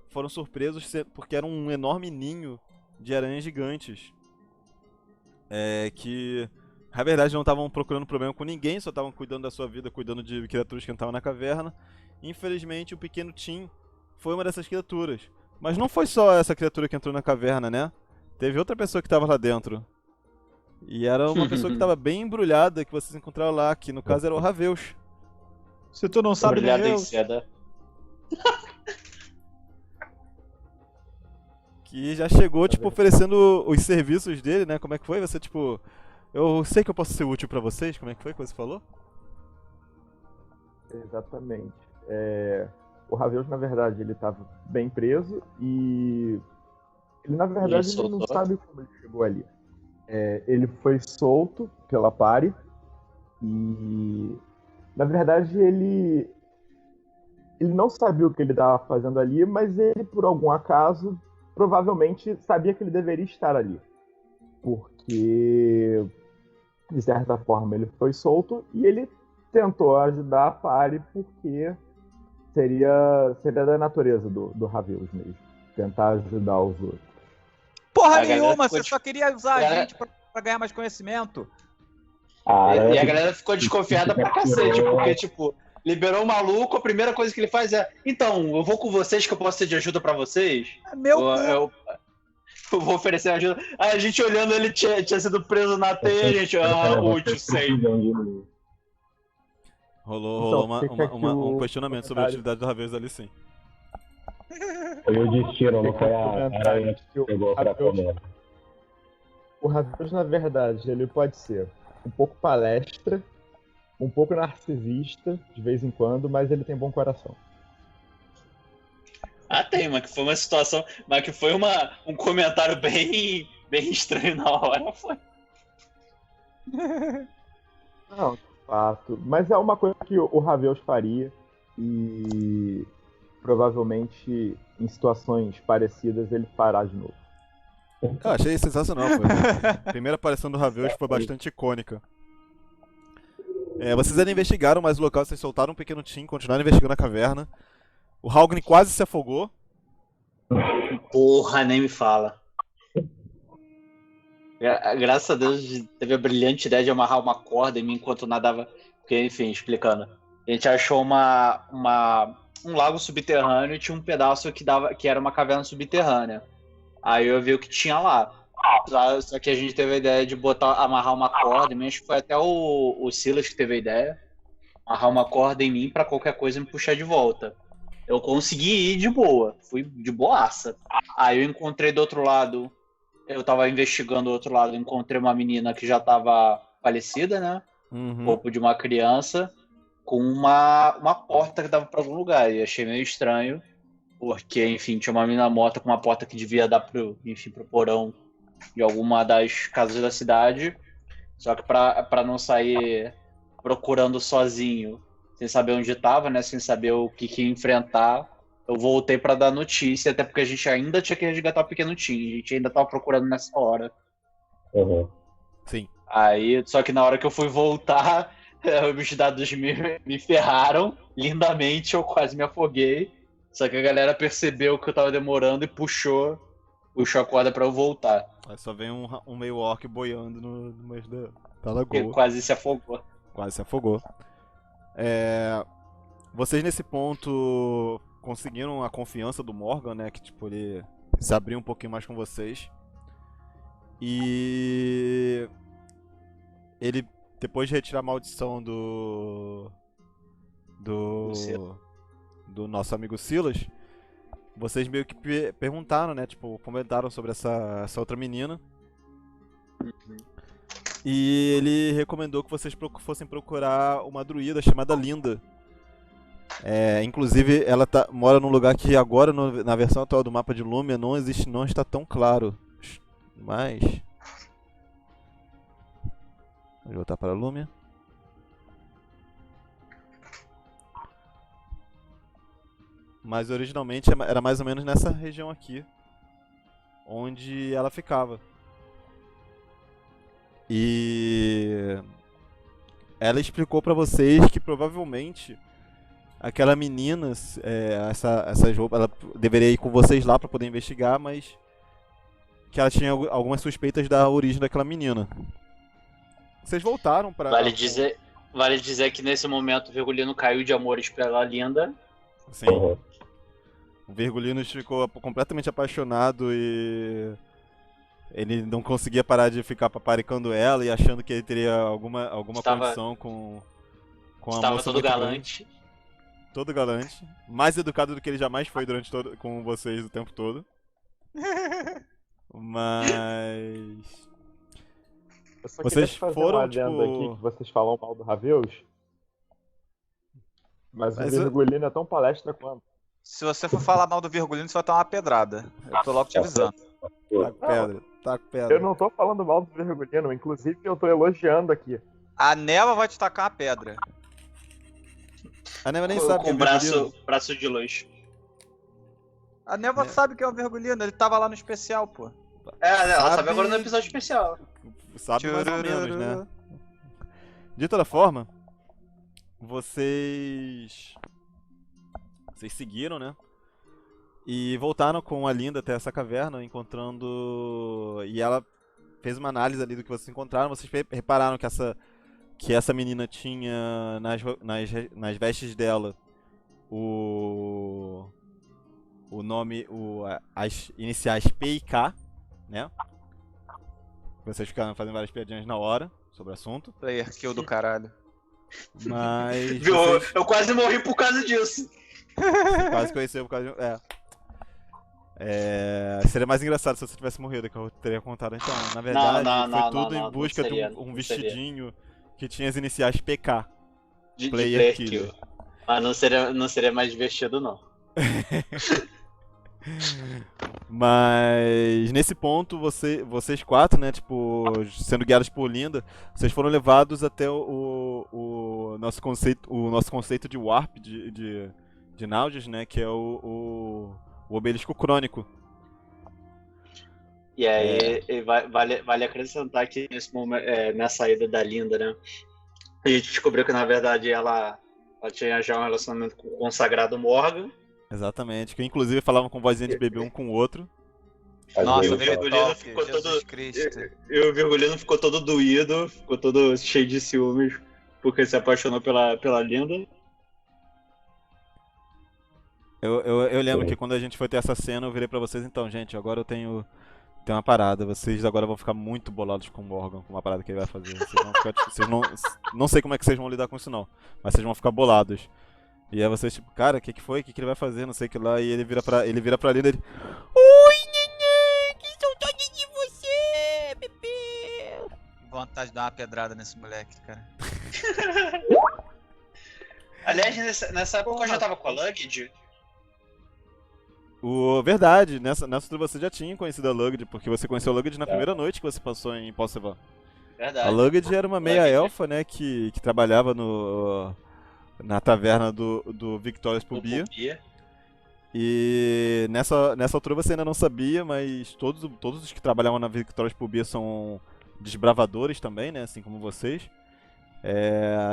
foram surpresos porque era um enorme ninho de aranhas gigantes. Que, na verdade, não estavam procurando problema com ninguém, só estavam cuidando da sua vida, cuidando de criaturas que entravam na caverna. Infelizmente, o pequeno Tim foi uma dessas criaturas. Mas não foi só essa criatura que entrou na caverna, né? Teve outra pessoa que estava lá dentro. E era uma pessoa que estava bem embrulhada, que vocês encontraram lá, que no caso era o Raveus. Se tu não sabe nem Brilhado em eu... seda. Que já chegou, tipo, oferecendo os serviços dele, né? Como é que foi? Você, tipo... Eu sei que eu posso ser útil pra vocês, como é que foi que você falou? Exatamente. O Raveus, na verdade, ele estava bem preso e ele, na verdade, ele não sabe como ele chegou ali. Ele foi solto pela Pari e, na verdade, ele não sabia o que ele estava fazendo ali, mas ele, por algum acaso, provavelmente sabia que ele deveria estar ali. Porque, de certa forma, ele foi solto e ele tentou ajudar a Pari porque seria da natureza do Raveus mesmo. Tentar ajudar os outros. Porra A galera nenhuma, ficou você de- só queria usar a Galera- gente pra ganhar mais conhecimento. E a galera ficou desconfiada pra cacete, porque, tipo, liberou o maluco, a primeira coisa que ele faz é: então, eu vou com vocês que eu posso ser de ajuda pra vocês? É meu Eu, cu. eu vou oferecer ajuda. Aí a gente olhando, ele tinha sido preso na teia, a gente, útil, sei. Rolou Então, fica aqui um o questionamento sobre a comentário. atividade do Raveus ali, sim. Foi o destino, não foi a Comentário aranha que que o pegou pra Raveus- comer. O Raveus, na verdade, ele pode ser um pouco palestra, um pouco narcisista, de vez em quando, mas ele tem bom coração. Tem, mas que foi uma situação, mas que foi um comentário bem estranho na hora, foi. Não, de fato. Mas é uma coisa que o Raveus faria e provavelmente em situações parecidas ele fará de novo. Eu achei sensacional, foi. A primeira aparição do Raveus foi bastante icônica. Vocês ainda investigaram mais o local, vocês soltaram um pequeno team, continuaram investigando a caverna. O Halgrim quase se afogou. Porra, nem me fala. Graças a Deus teve a brilhante ideia de amarrar uma corda em mim enquanto nadava. Porque, enfim, explicando. A gente achou um lago subterrâneo e tinha um pedaço que era uma caverna subterrânea. Aí eu vi o que tinha lá. Só que a gente teve a ideia de amarrar uma corda em mim. Acho que foi até o Silas que teve a ideia. Amarrar uma corda em mim pra qualquer coisa me puxar de volta. eu consegui ir de boa, fui de boaça. Aí eu encontrei do outro lado, eu tava investigando do outro lado, encontrei uma menina que já tava falecida, né? Uhum. Corpo de uma criança, com uma porta que dava pra algum lugar. E achei meio estranho, porque, enfim, tinha uma menina morta com uma porta que devia dar pro porão de alguma das casas da cidade. Só que pra não sair procurando sozinho, sem saber onde estava, né? Sem saber o que ia enfrentar, eu voltei para dar notícia, até porque a gente ainda tinha que resgatar o pequeno Tim. A gente ainda estava procurando nessa hora. Uhum. Sim. Aí, só que na hora que eu fui voltar, os dados me ferraram lindamente, eu quase me afoguei. Só que a galera percebeu que eu tava demorando e puxou a corda para eu voltar. Aí só vem um meio orc boiando no meio da Ele lagoa. quase se afogou. Quase se afogou. Vocês nesse ponto conseguiram a confiança do Morgan, né? Que tipo, ele se abriu um pouquinho mais com vocês. E ele, depois de retirar a maldição do nosso amigo Silas, vocês meio que perguntaram, né? Tipo, comentaram sobre essa outra menina. E ele recomendou que vocês fossem procurar uma druida chamada Linda. Inclusive, ela mora num lugar que agora, na versão atual do mapa de Lúmia, não está tão claro. Mas... Vamos voltar para Lúmia. Mas originalmente era mais ou menos nessa região aqui, onde ela ficava. E ela explicou pra vocês que provavelmente aquela menina, essas roupas, ela deveria ir com vocês lá pra poder investigar, mas que ela tinha algumas suspeitas da origem daquela menina. Vocês voltaram pra... Vale dizer que nesse momento o Virgulino caiu de amores pela Linda. Sim. Uhum. O Virgulinos ficou completamente apaixonado e ele não conseguia parar de ficar paparicando ela e achando que ele teria alguma condição com a Estava moça todo muito galante. grande. Todo galante. Mais educado do que ele jamais foi com vocês o tempo todo. Mas... Eu só Vocês queria fazer foram, um adendo tipo- aqui que vocês falam mal do Raveus. Mas o Mas Virgulino é tão palestra quanto. Se você for falar mal do Virgulino, você vai tomar uma pedrada. Eu tô logo te avisando. Tá com pedra. Tá com pedra. Eu não tô falando mal do Virgulino, inclusive eu tô elogiando aqui. A Neva vai te tacar uma pedra. A Neva nem sabe que Com é Virgulino. braço de luz. A Neva É. sabe que é o Virgulino, ele tava lá no especial, pô. Ela sabe Sabe- agora no episódio especial. Sabe mais ou menos, né? Tchurururu. De toda forma, vocês seguiram, né? E voltaram com a Linda até essa caverna, encontrando... E ela fez uma análise ali do que vocês encontraram. Vocês repararam que essa menina tinha nas vestes dela o nome, as iniciais P e K, né? Vocês ficaram fazendo várias piadinhas na hora sobre o assunto. Player kill do caralho. Mas Viu? vocês Eu quase morri por causa disso. quase conheceram por causa de... seria mais engraçado se você tivesse morrido, que eu teria contado. Então, na verdade, foi tudo em busca de um não vestidinho que tinha as iniciais PK. de Player Killer. Mas não seria mais divertido, não. Mas nesse ponto, vocês quatro, né, tipo, sendo guiados por Linda, vocês foram levados até o nosso conceito de Warp de Naujos, né, que é o obelisco crônico. E aí, vale acrescentar que nesse momento, nessa ida da Linda, né? A gente descobriu que, na verdade, ela tinha já um relacionamento com o consagrado Morgan. Exatamente, que inclusive falavam com vozinha de bebê um com o outro. Às Nossa, vezes, o Virgulino Top, ficou Jesus todo- Cristo. E o Virgulino ficou todo doído, ficou todo cheio de ciúmes, porque se apaixonou pela Linda. Eu lembro Sim. que quando a gente foi ter essa cena, eu virei pra vocês, então, gente, agora eu tenho uma parada. Vocês agora vão ficar muito bolados com o Morgan, com uma parada que ele vai fazer. Vocês vão ficar, não sei como é que vocês vão lidar com isso não, mas vocês vão ficar bolados. E aí vocês, tipo, cara, o que que foi? O que que ele vai fazer? Não sei o que lá. E ele vira pra Lina e ele... Oi, neném! Que saudade de você, bebê! Vontade de dar uma pedrada nesse moleque, cara. Aliás, nessa época eu já tava com a Luggage. Verdade, nessa altura você já tinha conhecido a Lugged, porque você conheceu a Lugged na primeira noite que você passou em Possevan. Verdade. A Lugged era uma meia Lugged. elfa, né, que trabalhava na taverna do Victorious Do Pubia. Pubia. E nessa altura você ainda não sabia, mas todos os que trabalhavam na Victorious Pubia são desbravadores também, né, assim como vocês.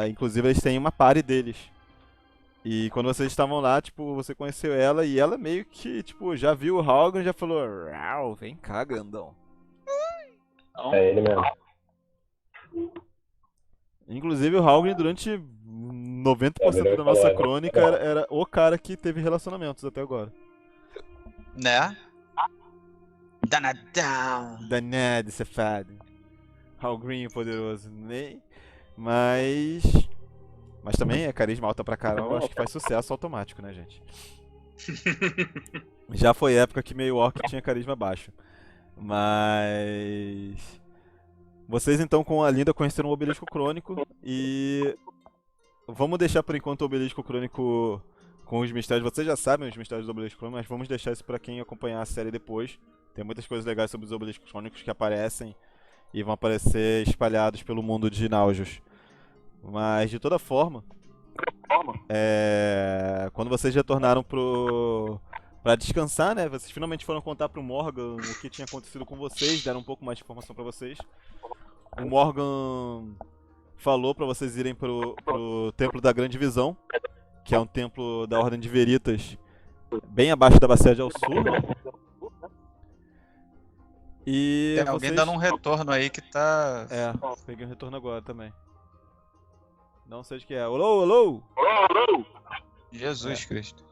Inclusive eles têm uma party deles. E quando vocês estavam lá, tipo, você conheceu ela e ela meio que, tipo, já viu o Halgan e já falou: "Rau, vem cá, grandão." Então, É ele mesmo. Inclusive o Halgan durante 90% da nossa crônica era o cara que teve relacionamentos até agora. Né? Danadão. Danado, safado. Halgrim poderoso, né? Mas também é carisma alta pra caramba, acho que faz sucesso automático, né, gente? Já foi época que meio orc tinha carisma baixo. Mas vocês então com a Linda conheceram o Obelisco Crônico e vamos deixar por enquanto o Obelisco Crônico com os mistérios. Vocês já sabem os mistérios do Obelisco Crônico, mas vamos deixar isso pra quem acompanhar a série depois. Tem muitas coisas legais sobre os Obeliscos Crônicos que aparecem e vão aparecer espalhados pelo mundo de Naujos. Mas de toda forma, quando vocês retornaram pra descansar, né? Vocês finalmente foram contar pro Morgan o que tinha acontecido com vocês, deram um pouco mais de informação pra vocês. O Morgan falou pra vocês irem pro Templo da Grande Visão, que é um templo da Ordem de Veritas, bem abaixo da Bacia de Alçur, né? E Tem alguém dando um retorno aí que tá... peguei um retorno agora também. Não sei de que é. Alô, alô! Jesus Cristo.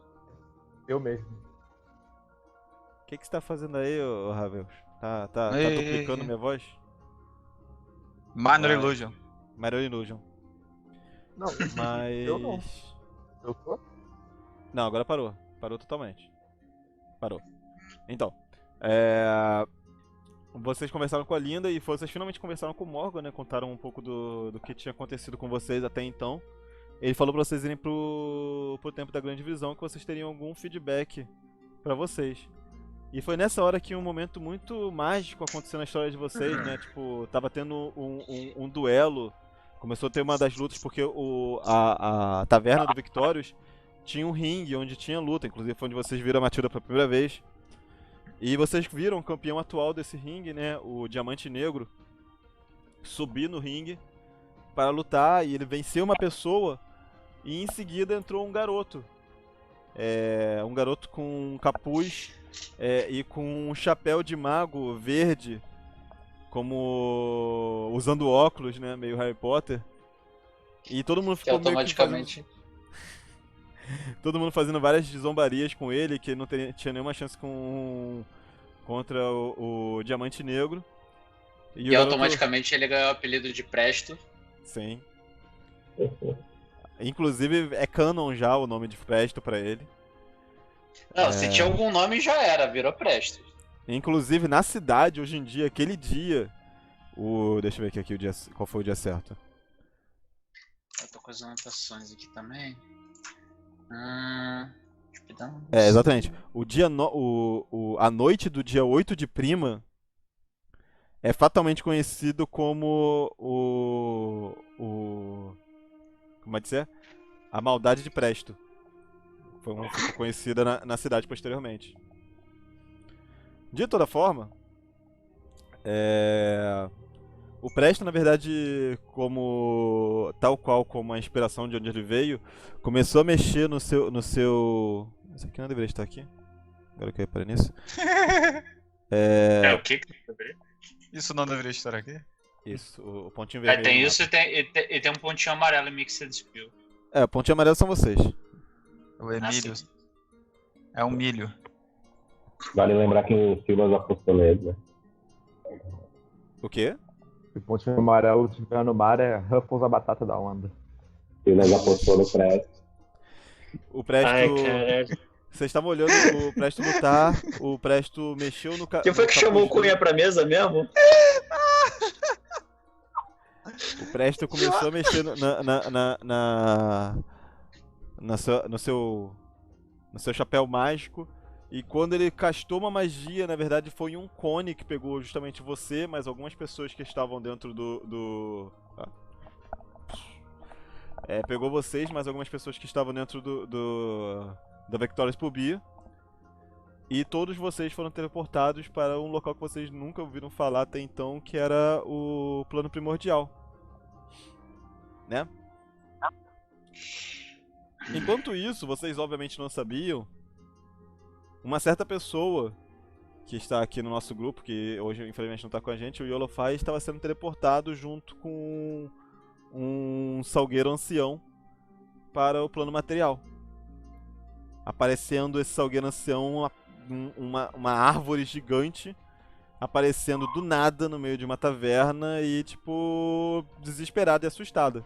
Eu mesmo. O que você tá fazendo aí, ô Ravel? Tá Ei, duplicando minha voz? Minor Vai. Illusion. Minor Illusion. Não, Mas... eu não. Eu tô? Não, agora parou. Parou totalmente. Parou. Então, vocês conversaram com a Linda e vocês finalmente conversaram com o Morgan, né? Contaram um pouco do que tinha acontecido com vocês até então. Ele falou pra vocês irem pro Templo da Grande Visão, que vocês teriam algum feedback pra vocês. E foi nessa hora que um momento muito mágico aconteceu na história de vocês, né? Tipo, tava tendo um duelo. Começou a ter uma das lutas porque a taverna do Victorious tinha um ringue onde tinha luta. Inclusive foi onde vocês viram a Matilda pela primeira vez. E vocês viram o campeão atual desse ringue, né? O Diamante Negro subir no ringue para lutar e ele venceu uma pessoa e em seguida entrou um garoto. Um garoto com um capuz e com um chapéu de mago verde, como usando óculos, né? Meio Harry Potter. E todo mundo que ficou meio que automaticamente. todo mundo fazendo várias zombarias com ele, que não tinha nenhuma chance contra o Diamante Negro. E o garoto... automaticamente ele ganhou o apelido de Presto. Sim. Inclusive é canon já o nome de Presto pra ele. Não, se tinha algum nome já era, virou Presto. Inclusive na cidade, hoje em dia, aquele dia... Deixa eu ver aqui o dia, qual foi o dia certo. Eu tô com as anotações aqui também. Exatamente. A noite do dia 8 de Prima é fatalmente conhecido como como é que é? A Maldade de Presto. Ficou conhecida na cidade posteriormente. De toda forma, o Presto, na verdade, tal qual como a inspiração de onde ele veio, começou a mexer no seu... Isso aqui não deveria estar aqui. Agora que eu reparei nisso. O que? Isso não deveria estar aqui? Isso, o pontinho vermelho. Tem isso e tem um pontinho amarelo em Mixed Spill. O pontinho amarelo são vocês. O Emílio. É um milho. Vale lembrar que o Silas apostou nele, né? O quê? O pontinho amarelo que fica no mar é Ruffles, a batata da onda. Silas apostou no Presto. O Presto. Ai, caralho. Vocês estavam olhando o Presto lutar, o Presto mexeu no Quem foi que chamou o Cunha pra mesa mesmo? O Presto começou a mexer no seu chapéu mágico. E quando ele castou uma magia, na verdade foi um cone que pegou justamente você, mas algumas pessoas que estavam dentro pegou vocês, mas algumas pessoas que estavam dentro da Victorious Publi. E todos vocês foram teleportados para um local que vocês nunca ouviram falar até então, que era o plano primordial. Né? Enquanto isso, vocês obviamente não sabiam, uma certa pessoa que está aqui no nosso grupo, que hoje infelizmente não está com a gente, o Yolofai, estava sendo teleportado junto com um salgueiro ancião para o plano material. Aparecendo esse salgueiro ancião, uma árvore gigante, aparecendo do nada no meio de uma taverna e, tipo, desesperada e assustada.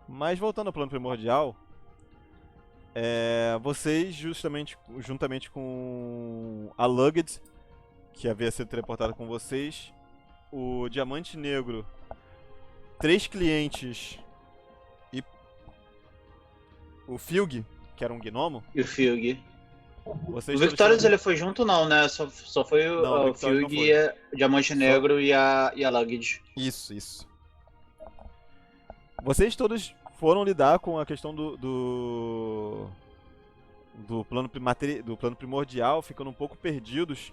Mas voltando ao plano primordial, vocês, juntamente com a Lugged, que havia sido teleportada com vocês, o Diamante Negro, 3 clientes e o Filg, que era um gnomo. E o Filg. O Vocês Victorious ele foi junto não, né? Só foi Não, o Filg, o Diamante Negro e a Lugged. Isso. Vocês todos foram lidar com a questão do plano primordial, ficando um pouco perdidos.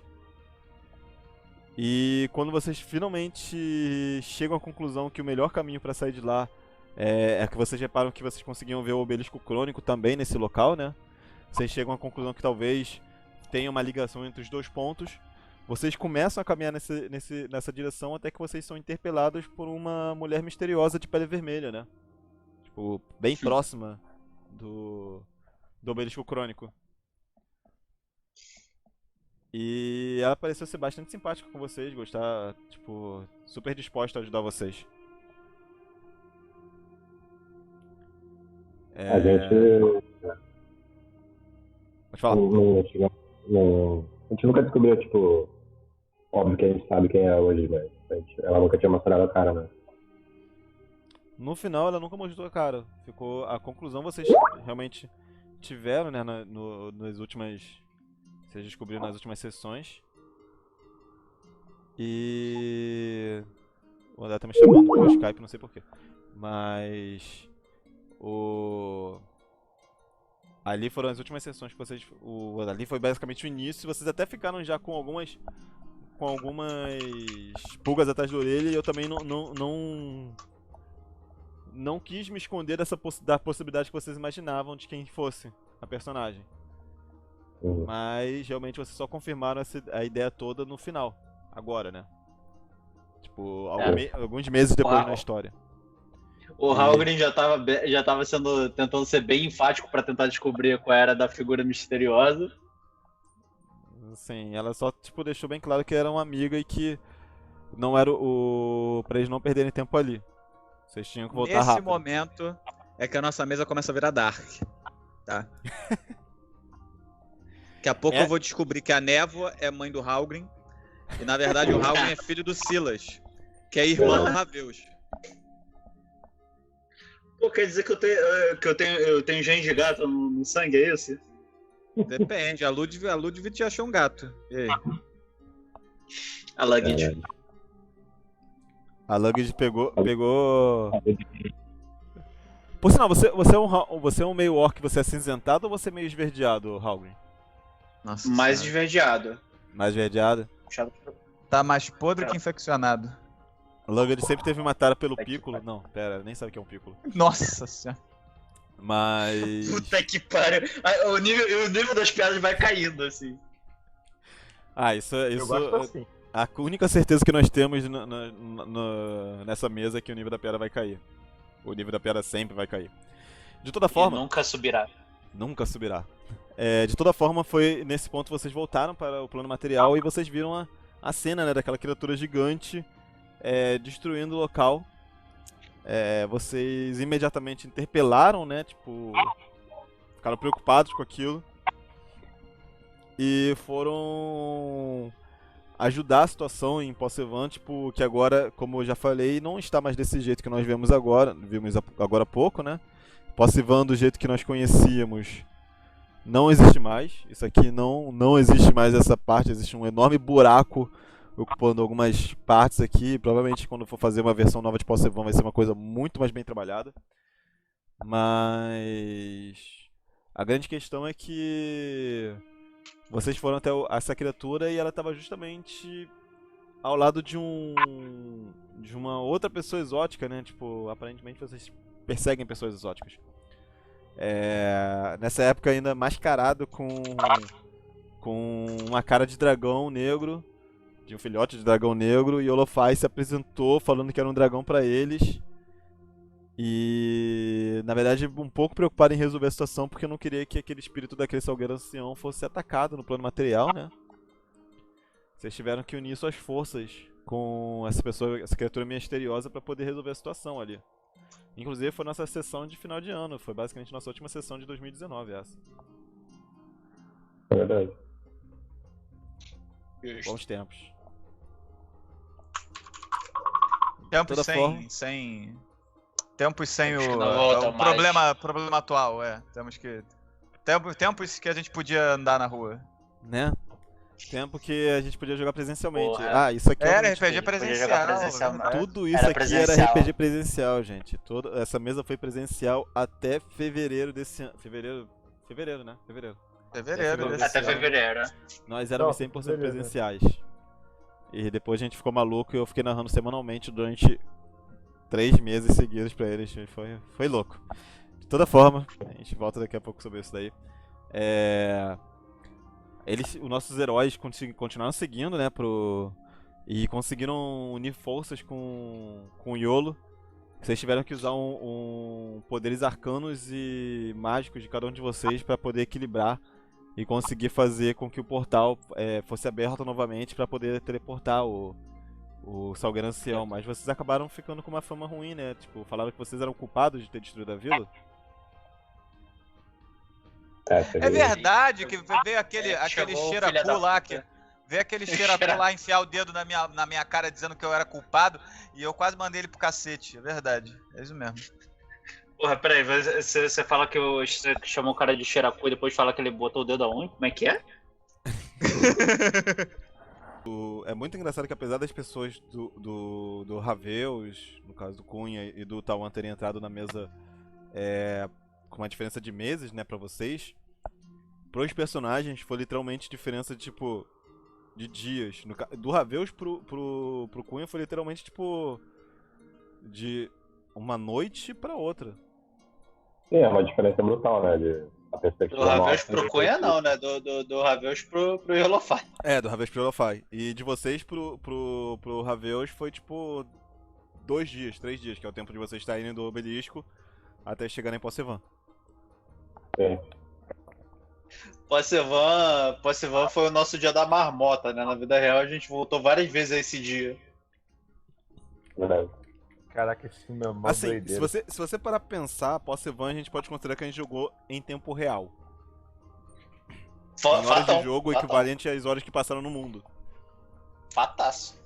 E quando vocês finalmente chegam à conclusão que o melhor caminho para sair de lá é que vocês reparam que vocês conseguiam ver o obelisco crônico também nesse local, né? Vocês chegam à conclusão que talvez tenha uma ligação entre os dois pontos. Vocês começam a caminhar nessa direção até que vocês são interpelados por uma mulher misteriosa de pele vermelha, né? Tipo, bem próxima do obelisco crônico. E ela pareceu ser bastante simpática com vocês, gostar, tipo, super disposta a ajudar vocês. A gente Pode falar. a gente nunca descobriu, tipo, óbvio que a gente sabe quem é hoje, mas ela nunca tinha mostrado a cara, né? No final, ela nunca mostrou a cara. Ficou a conclusão vocês realmente tiveram, né, nas últimas... Vocês descobriram nas últimas sessões. E... O André tá me chamando pelo Skype, não sei porquê. Mas... Ali foram as últimas sessões que vocês... Ali foi basicamente o início. Vocês até ficaram já com algumas pulgas atrás da orelha. E eu também não quis me esconder da possibilidade que vocês imaginavam de quem fosse a personagem. Mas realmente vocês só confirmaram a ideia toda no final. Agora, né? Tipo, alguns meses depois na história. O Halgrim já tava tentando ser bem enfático pra tentar descobrir qual era da figura misteriosa. Sim, ela só tipo, deixou bem claro que era uma amiga e que não era pra eles não perderem tempo ali. Vocês tinham que voltar rápido. Nesse momento é que a nossa mesa começa a virar dark. Tá? Daqui a pouco eu vou descobrir que a Névoa é mãe do Halgrim. E na verdade o Halgrim é filho do Silas, que é irmão do Raveus. Pô, quer dizer que eu tenho gene de gato no sangue, é isso? Depende, a Ludwig te achou um gato. E aí? A Lugged. A Lugged pegou... Por sinal, você é um meio orc, você é cinzentado ou você é meio esverdeado, Halgrim? Nossa Mais senhora. esverdeado. Mais esverdeado? Tá mais podre que infeccionado. A Lugged sempre teve uma tara pelo Piccolo. Não, pera, nem sabe o que é um Piccolo. Nossa senhora. Mas... Puta que pariu. O nível das piadas vai caindo, assim. Eu gosto assim. A única certeza que nós temos nessa mesa é que o nível da piada vai cair. O nível da piada sempre vai cair. De toda forma... E nunca subirá. Nunca subirá. De toda forma, foi nesse ponto que vocês voltaram para o plano material e vocês viram a cena, né, daquela criatura gigante destruindo o local. Vocês imediatamente interpelaram, né, tipo... ficaram preocupados com aquilo e foram ajudar a situação em Possevan, tipo, que agora, como eu já falei, não está mais desse jeito que nós vimos agora há pouco, né? Possevan do jeito que nós conhecíamos não existe mais. Isso aqui não existe mais essa parte, existe um enorme buraco ocupando algumas partes aqui. Provavelmente quando for fazer uma versão nova de Possevan vai ser uma coisa muito mais bem trabalhada. Mas a grande questão é que vocês foram até essa criatura e ela estava justamente ao lado de uma outra pessoa exótica, né? Tipo, aparentemente vocês perseguem pessoas exóticas. Nessa época ainda mascarado com uma cara de dragão negro, de um filhote de dragão negro, e Olofai se apresentou falando que era um dragão pra eles. E na verdade um pouco preocupado em resolver a situação, porque eu não queria que aquele espírito daquele salgueiro ancião fosse atacado no plano material, né? Vocês tiveram que unir suas forças com essa criatura misteriosa pra poder resolver a situação ali. Inclusive foi nossa sessão de final de ano, foi basicamente nossa última sessão de 2019 essa. É verdade. Bons tempos. Tempos toda forma- tempos sem Acho que o, não voltam o mais. problema atual, Temos que tempos que a gente podia andar na rua. Né? Tempo que a gente podia jogar presencialmente. Porra. Isso aqui Era realmente- RPG podia jogar presencial. presencial, Tudo isso Era aqui era presencial. RPG presencial, gente. Essa mesa foi presencial até fevereiro desse ano. Fevereiro, né? Fevereiro. Fevereiro desse Até ano. fevereiro. Nós éramos Não, 100% fevereiro, né? presenciais. E depois a gente ficou maluco e eu fiquei narrando semanalmente durante 3 meses seguidos pra eles. Foi louco. De toda forma, a gente volta daqui a pouco sobre isso daí. Os nossos heróis continuaram seguindo, né, e conseguiram unir forças com o Iolo. Vocês tiveram que usar poderes arcanos e mágicos de cada um de vocês para poder equilibrar e conseguir fazer com que o portal fosse aberto novamente para poder teleportar o Salgueiro Ancião. Mas vocês acabaram ficando com uma fama ruim, né? Tipo, falaram que vocês eram culpados de ter destruído a vila. É verdade que veio aquele Chegou o xeracu filho da lá, puta. veio aquele xeracu lá enfiar o dedo na minha cara dizendo que eu era culpado e eu quase mandei ele pro cacete. É verdade, é isso mesmo. Porra, peraí, você fala que você chamou o cara de xeracu e depois fala que ele botou o dedo aonde? Como é que é? É muito engraçado que apesar das pessoas do Raveus, no caso do Cunha e do Tawan terem entrado na mesa com uma diferença de meses, né, pra vocês, pros personagens foi literalmente diferença de, tipo, de dias. Do Raveus pro Cunha foi literalmente, tipo, de uma noite pra outra. Sim, é uma diferença brutal, né? A perspectiva Do Raveus nossa, pro Cunha não, né? Do Raveus pro Yolofai. Do Raveus pro Olofai. E de vocês pro Raveus foi, tipo, 2 dias, 3 dias, que é o tempo de vocês estarem do obelisco até chegarem em Possevan. Sim. Possevan foi o nosso dia da marmota, né? Na vida real a gente voltou várias vezes a esse dia. Verdade. Caraca, esse filme é mó Assim, doideira. se você parar pra pensar, Possevan a gente pode considerar que a gente jogou em tempo real. Em horas Fatão. de jogo equivalente às horas que passaram no mundo. Fataço.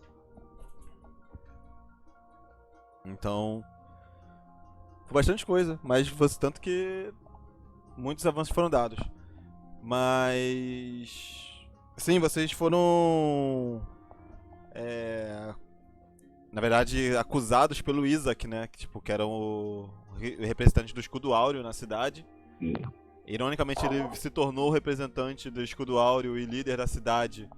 Então, foi bastante coisa, mas foi tanto que muitos avanços foram dados. Mas sim, vocês foram na verdade acusados pelo Isaac, né, que era o representante do Escudo Áureo na cidade. Ironicamente ele se tornou o representante do Escudo Áureo e líder da cidade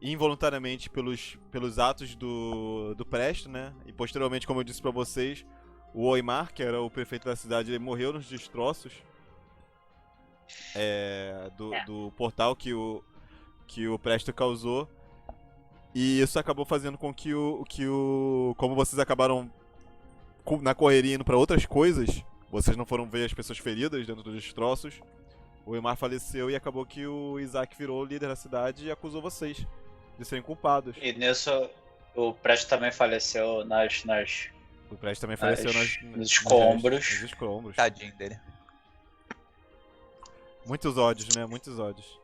involuntariamente pelos atos do Presto, né? E posteriormente, como eu disse pra vocês, o Oimar, que era o prefeito da cidade, ele morreu nos destroços do portal que o Presto causou. E isso acabou fazendo com que como vocês acabaram na correria indo pra outras coisas, vocês não foram ver as pessoas feridas dentro dos destroços. O Oimar faleceu e acabou que o Isaac virou o líder da cidade e acusou vocês de serem culpados. E nisso o Presto também faleceu O Presto também faleceu nos escombros. nos escombros. Tadinho dele. Muitos ódios, né? Muitos ódios.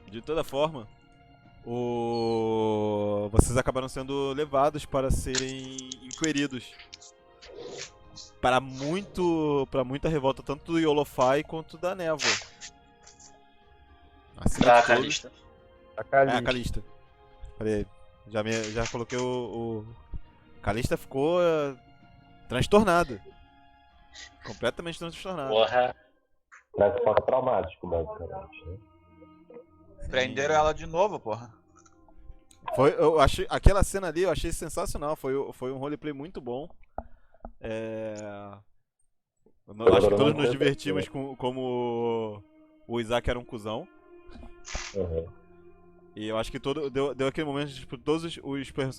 De toda forma, vocês acabaram sendo levados para serem inquiridos. Para muita revolta, tanto do Yolofai quanto da Névoa. Acima Pra de todos- Calista. A É, a Calista. Calista. Falei, já coloquei o... Calista ficou transtornada. Completamente transtornada. Porra. Parece pós-traumático, basicamente. Né? Prenderam ela de novo, porra. Eu achei, aquela cena ali eu achei sensacional. Foi um roleplay muito bom. Eu acho que todos nos divertimos como o Isaac era um cuzão. Uhum. E eu acho que deu aquele momento de, tipo, todos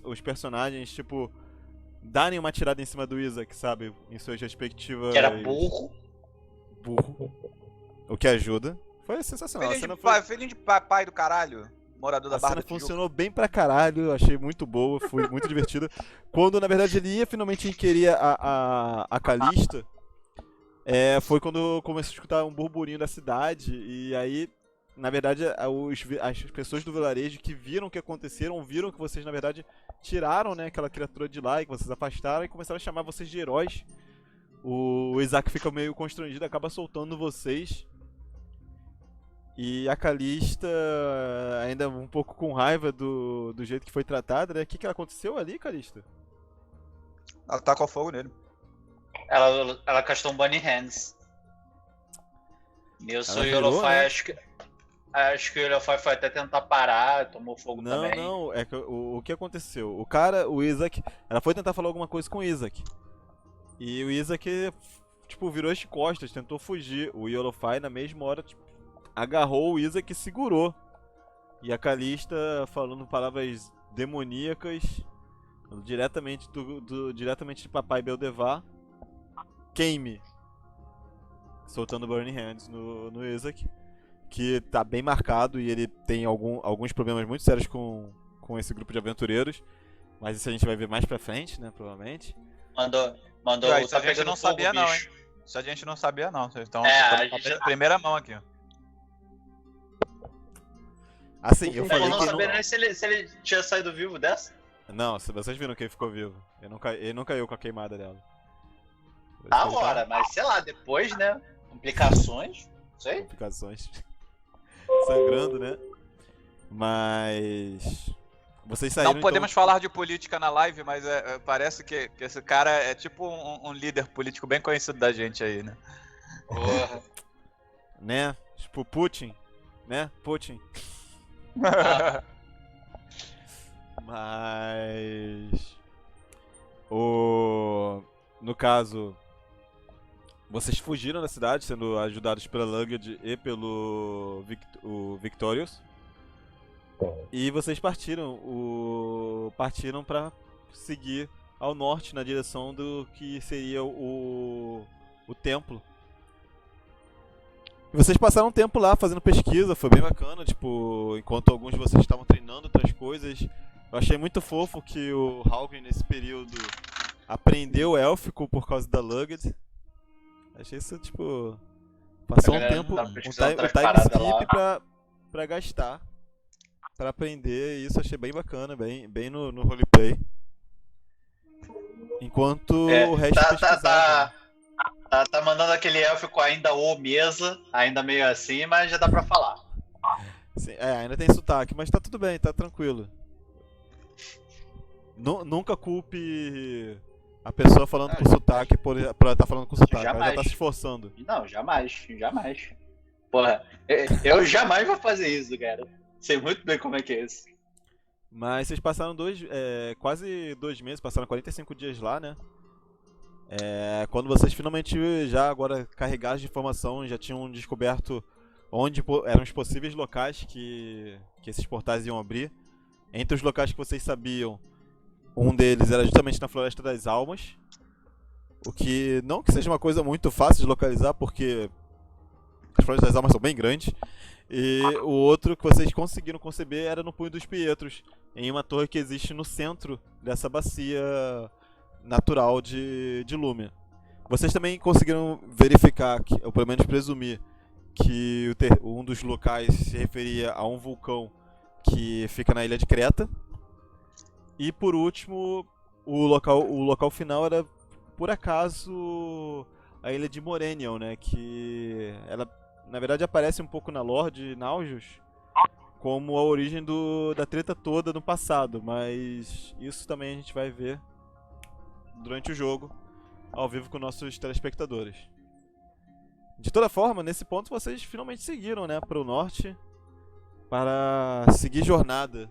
os personagens, tipo, darem uma tirada em cima do Isaac, sabe? Em suas respectivas... Que era burro. Burro. O que ajuda. Foi sensacional. Filhinho de pai do caralho. Morador da A Barra cena da Tijuca. funcionou bem pra caralho, eu achei muito boa, foi muito divertida. Quando, na verdade, ele ia finalmente inquirir a Calista, foi quando começou a escutar um burburinho da cidade, e aí, na verdade, as pessoas do vilarejo que viram o que aconteceram, viram que vocês, na verdade, tiraram, né, aquela criatura de lá, e que vocês afastaram, e começaram a chamar vocês de heróis. O Isaac fica meio constrangido, acaba soltando vocês. E a Calista, ainda um pouco com raiva do jeito que foi tratada, né? O que aconteceu ali, Calista? Ela tacou fogo nele. Ela castou um Bunny Hands. Nilson Ela e o virou, Yolofai, né? acho que o Yolofai foi até tentar parar, tomou fogo também. Não, é que o que aconteceu? O Isaac, ela foi tentar falar alguma coisa com o Isaac. E o Isaac, tipo, virou as costas, tentou fugir. O Yolofai, na mesma hora, tipo, agarrou o Isaac e segurou. E a Calista, falando palavras demoníacas, diretamente diretamente de Papai Beldevar, queime. Soltando Burning Hands no Isaac, que tá bem marcado e ele tem alguns problemas muito sérios com esse grupo de aventureiros. Mas isso a gente vai ver mais pra frente, né, provavelmente. Mandou Isso a gente pegando não fogo, sabia não, bicho. hein? Isso a gente não sabia não. Vocês estão a em gente- primeira mão aqui. Assim, eu Eu falei Eu não que sabia nem se ele tinha saído vivo dessa. Não, se vocês viram que ele ficou vivo. Ele não caiu com a queimada dela. Por isso Da que ele tá- hora, mas sei lá, depois, né? Complicações. Não sei. Complicações. Sangrando, né? Mas... Vocês saíram, Não podemos então... falar de política na live, mas parece que esse cara é tipo um líder político bem conhecido da gente aí, né? Porra. Né? Tipo, Putin. Né? Putin. Mas... No caso... Vocês fugiram da cidade, sendo ajudados pela Lugged e pelo Victorious. E vocês partiram para seguir ao norte na direção do que seria o templo. E vocês passaram um tempo lá fazendo pesquisa, foi bem bacana, tipo, enquanto alguns de vocês estavam treinando outras coisas. Eu achei muito fofo que o Haugen nesse período aprendeu élfico por causa da Lugged. Achei isso, tipo, passou um galera tempo, tá um pesquisando time outras paradas skip lá. pra gastar. Pra aprender, e isso achei bem bacana, bem no roleplay. Enquanto o resto pesquisava. Tá mandando aquele élfico ainda o mesa, ainda meio assim, mas já dá pra falar. Sim, ainda tem sotaque, mas tá tudo bem, tá tranquilo. Nunca culpe a pessoa falando com sotaque por ela tá falando com sotaque, ela já Jamais. tá se esforçando. Não, jamais. Porra, eu jamais vou fazer isso, cara. Sei muito bem como é que é isso. Mas vocês passaram quase 2 meses, passaram 45 dias lá, né? Quando vocês finalmente, já agora carregados de informação, já tinham descoberto onde eram os possíveis locais que esses portais iam abrir. Entre os locais que vocês sabiam, um deles era justamente na Floresta das Almas. O que não que seja uma coisa muito fácil de localizar, porque as Florestas das Almas são bem grandes. E o outro que vocês conseguiram conceber era no Punho dos Pietros, em uma torre que existe no centro dessa bacia natural de Lúmia. Vocês também conseguiram verificar, ou pelo menos presumir, que um dos locais se referia a um vulcão que fica na ilha de Creta. E por último, o local final era, por acaso, a ilha de Morenion, né? Que ela, na verdade, aparece um pouco na lore de Naujos como a origem da treta toda no passado. Mas isso também a gente vai ver durante o jogo, ao vivo com nossos telespectadores. De toda forma, nesse ponto vocês finalmente seguiram, né, para o norte para seguir jornada.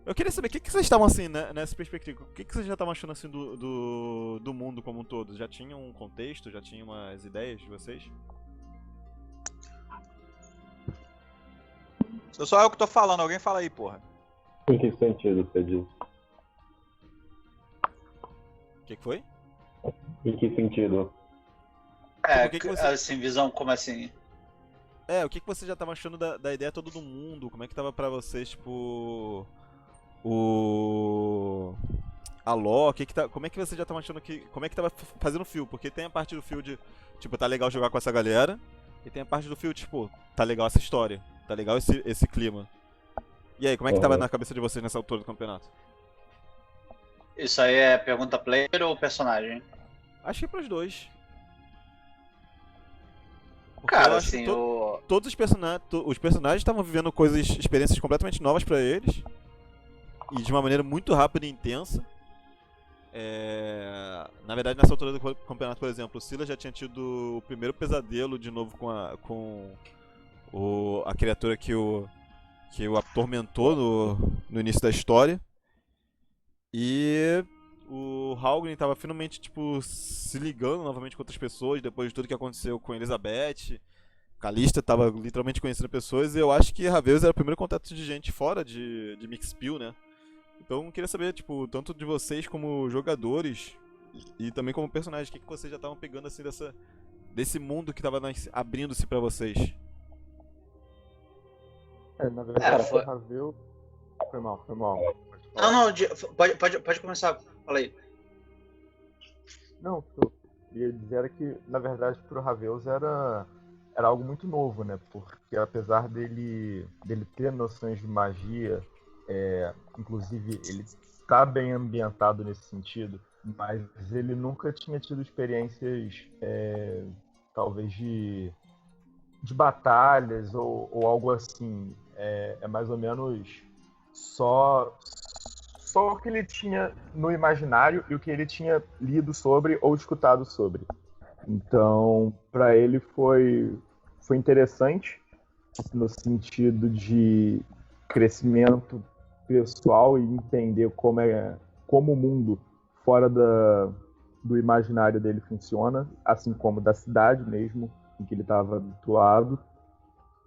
Eu queria saber o que vocês estavam assim, né, nessa perspectiva. O que vocês já estavam achando assim do mundo como um todo? Já tinham um contexto? Já tinham umas ideias de vocês? Sou só eu que tô falando, alguém fala aí, porra. Em que sentido você diz? O que foi? Em que sentido? É, o que você- assim, visão como assim? O que você já tava achando da ideia toda do mundo? Como é que tava pra vocês, tipo... A lore, como é que você já tava achando que... Como é que tava fazendo o fio? Porque tem a parte do fio de, tipo, tá legal jogar com essa galera. E tem a parte do fio, tipo, tá legal essa história. Tá legal esse clima. E aí, como é que tava na cabeça de vocês nessa altura do campeonato? Isso aí é pergunta player ou personagem? Acho que pros dois. Porque Cara, eu acho que assim, todos os personagens estavam vivendo experiências completamente novas pra eles. E de uma maneira muito rápida e intensa. Na verdade, nessa altura do campeonato, por exemplo, o Silas já tinha tido o primeiro pesadelo de novo com a criatura que o atormentou no início da história. E o Halgrim estava finalmente, tipo, se ligando novamente com outras pessoas depois de tudo que aconteceu com Elizabeth. Calista estava literalmente conhecendo pessoas, e eu acho que Raveus era o primeiro contato de gente fora de Mixpill, né? Então eu queria saber, tipo, tanto de vocês como jogadores e também como personagens, o que vocês já estavam pegando assim desse mundo que estava abrindo-se pra vocês. Na verdade, foi- o Ravel... Foi mal. Não, pode começar. Fala aí. Não, o que eu ia dizer era que, na verdade, pro Raveus era algo muito novo, né? Porque apesar dele ter noções de magia, inclusive ele tá bem ambientado nesse sentido, mas ele nunca tinha tido experiências, talvez de batalhas ou algo assim. É mais ou menos só o que ele tinha no imaginário e o que ele tinha lido sobre ou escutado sobre. Então, para ele foi interessante no sentido de crescimento pessoal e entender como o mundo fora do imaginário dele funciona, assim como da cidade mesmo, em que ele estava habituado.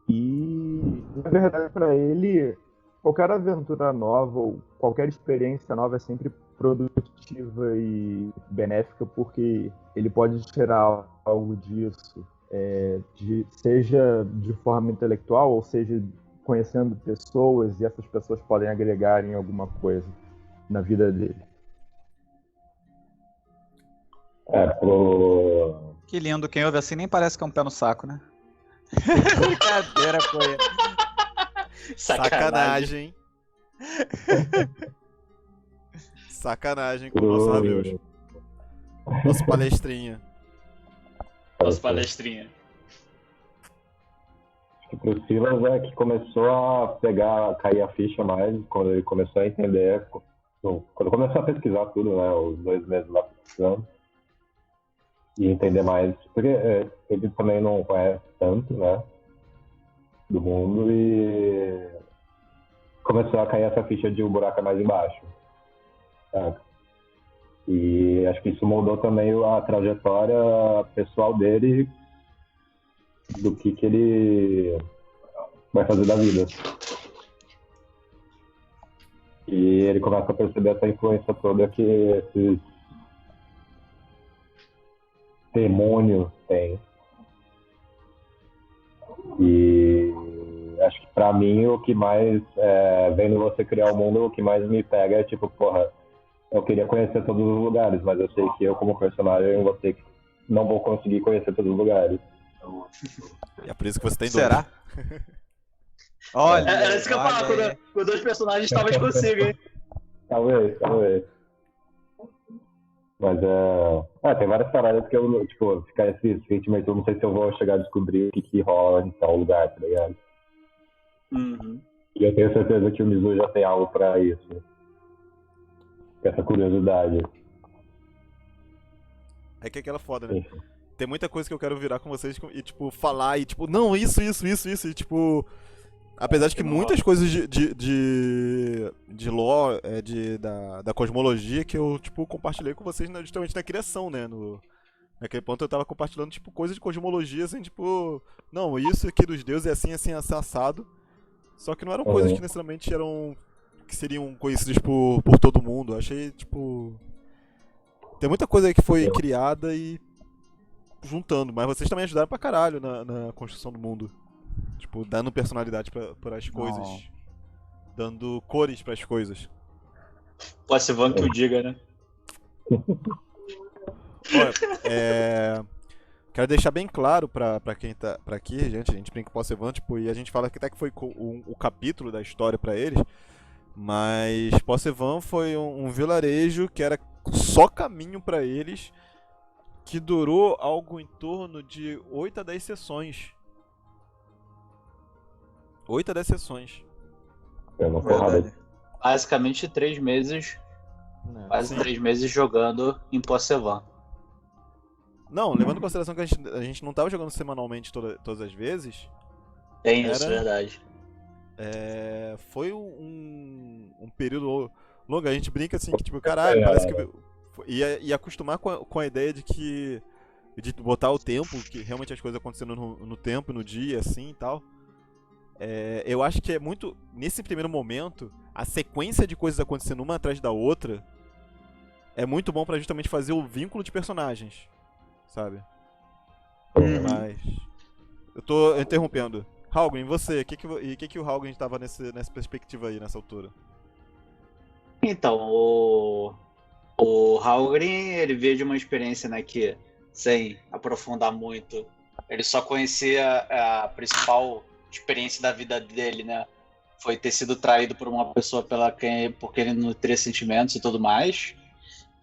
E, na verdade, para ele, qualquer aventura nova ou qualquer experiência nova é sempre produtiva e benéfica, porque ele pode tirar algo disso, seja de forma intelectual, ou seja, conhecendo pessoas, e essas pessoas podem agregar em alguma coisa na vida dele. Que lindo, quem ouve assim nem parece que é um pé no saco, né? Brincadeira, foi. Sacanagem. Sacanagem com o nosso Raveus. Nosso palestrinha. Nossa palestrinha. Acho que pro Silas é que começou a cair a ficha mais, quando ele começou a entender, quando começou a pesquisar tudo, né, os 2 meses lá pesquisando, e entender mais, porque ele também não conhece tanto, né, do mundo, e começou a cair essa ficha de um buraco mais embaixo, sabe? E acho que isso moldou também a trajetória pessoal dele, do que ele vai fazer da vida. E ele começa a perceber essa influência toda que esses demônios têm. E acho que pra mim o que mais, vendo você criar o mundo, o que mais me pega é tipo, porra, eu queria conhecer todos os lugares, mas eu sei que eu como personagem eu vou ter que não vou conseguir conhecer todos os lugares. E é por isso que você tem dois. Será? Olha, Era isso que eu olha falava aí. quando os personagens estavam consigo, hein? Talvez. Mas tem várias paradas que eu, tipo, ficar esse sentimento, eu não sei se eu vou chegar a descobrir o que rola em tal lugar, tá ligado? Uhum. E eu tenho certeza que o Mizu já tem algo pra isso. Essa curiosidade. É que é aquela foda, né? Enfim. Tem muita coisa que eu quero virar com vocês e, tipo, falar e, tipo, não, isso, e, tipo... Apesar de que muitas coisas de lore, da cosmologia que eu, tipo, compartilhei com vocês justamente na criação, né? Naquele ponto eu tava compartilhando, tipo, coisas de cosmologia, assim, tipo... Não, isso aqui dos deuses é assim, assado. Só que não eram coisas que necessariamente que seriam conhecidas por todo mundo. Eu achei, tipo... Tem muita coisa aí que foi criada e... juntando, mas vocês também ajudaram pra caralho na construção do mundo. Tipo, dando personalidade para as coisas. Dando cores pras coisas. Pode ser Van que o diga, né? Olha, quero deixar bem claro pra quem tá pra aqui, gente. A gente brinca com o Possevan, tipo, e a gente fala que até que foi o capítulo da história pra eles. Mas Possevan foi um vilarejo que era só caminho pra eles, que durou algo em torno de 8 a 10 sessões. 8 a 10 sessões. É uma porrada. Verdade. Basicamente 3 meses. Quase 3 meses jogando em Possevan. Não, levando em consideração que a gente não tava jogando semanalmente todas as vezes, Tem isso, Era- verdade. foi um período longo. A gente brinca assim que, tipo, caralho, parece que. E acostumar com a ideia de que. De botar o tempo, que realmente as coisas acontecendo no tempo, no dia, assim e tal. Eu acho que é muito. Nesse primeiro momento, a sequência de coisas acontecendo uma atrás da outra é muito bom pra justamente fazer o vínculo de personagens. Sabe? Mas. Eu tô interrompendo. Halgrim, você, o que o Halgrim tava nessa perspectiva aí, nessa altura? Então, o Halgrim, ele veio de uma experiência, né, que, sem aprofundar muito, ele só conhecia a principal experiência da vida dele, né? Foi ter sido traído por uma pessoa porque ele não teria sentimentos e tudo mais.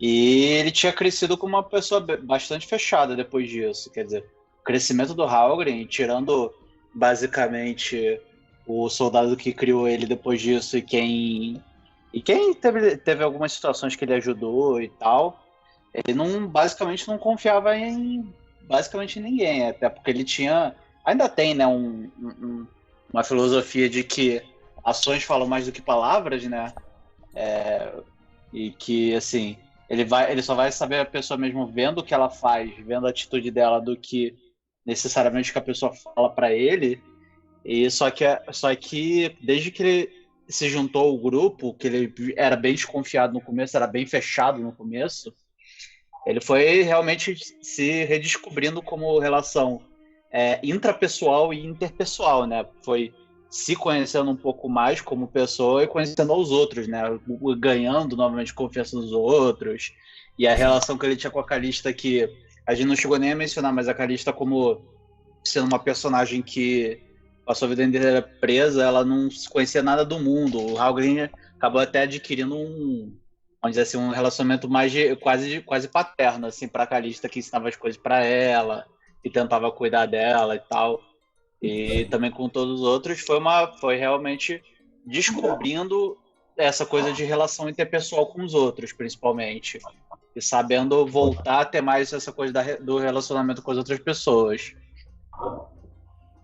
E ele tinha crescido como uma pessoa bastante fechada depois disso. Quer dizer, o crescimento do Halgrim, tirando basicamente o soldado que criou ele depois disso e quem teve algumas situações que ele ajudou e tal, ele basicamente não confiava em basicamente ninguém, até porque ele ainda tem, né, uma filosofia de que ações falam mais do que palavras, né, e que, assim, ele só vai saber a pessoa mesmo vendo o que ela faz, vendo a atitude dela, do que necessariamente o que a pessoa fala pra ele. E só que desde que ele se juntou ao grupo, que ele era bem desconfiado no começo, era bem fechado no começo, ele foi realmente se redescobrindo como relação intrapessoal e interpessoal, né? Foi se conhecendo um pouco mais como pessoa e conhecendo os outros, né? Ganhando novamente confiança nos outros. E a relação que ele tinha com a Calista, que a gente não chegou nem a mencionar, mas a Calista, como sendo uma personagem que passou a vida inteira presa, ela não conhecia nada do mundo. O Halgrim acabou até adquirindo vamos dizer assim, um relacionamento mais quase paterno, assim, pra Calista, que ensinava as coisas pra ela e tentava cuidar dela e tal. E também com todos os outros foi realmente descobrindo essa coisa de relação interpessoal com os outros, principalmente. E sabendo voltar a ter mais essa coisa do relacionamento com as outras pessoas.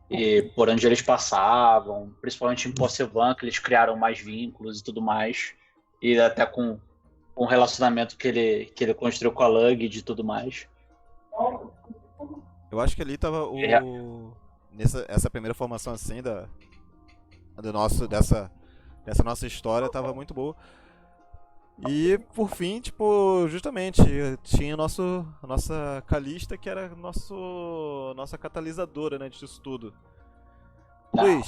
E por onde eles passavam, principalmente em Possevan, que eles criaram mais vínculos e tudo mais. E até com o relacionamento que ele construiu com a Lug e tudo mais. Eu acho que ali tava essa primeira formação assim dessa nossa história tava muito boa. E por fim, tipo, justamente, tinha a nossa Calista, que era nossa catalisadora, né, disso tudo. Luiz,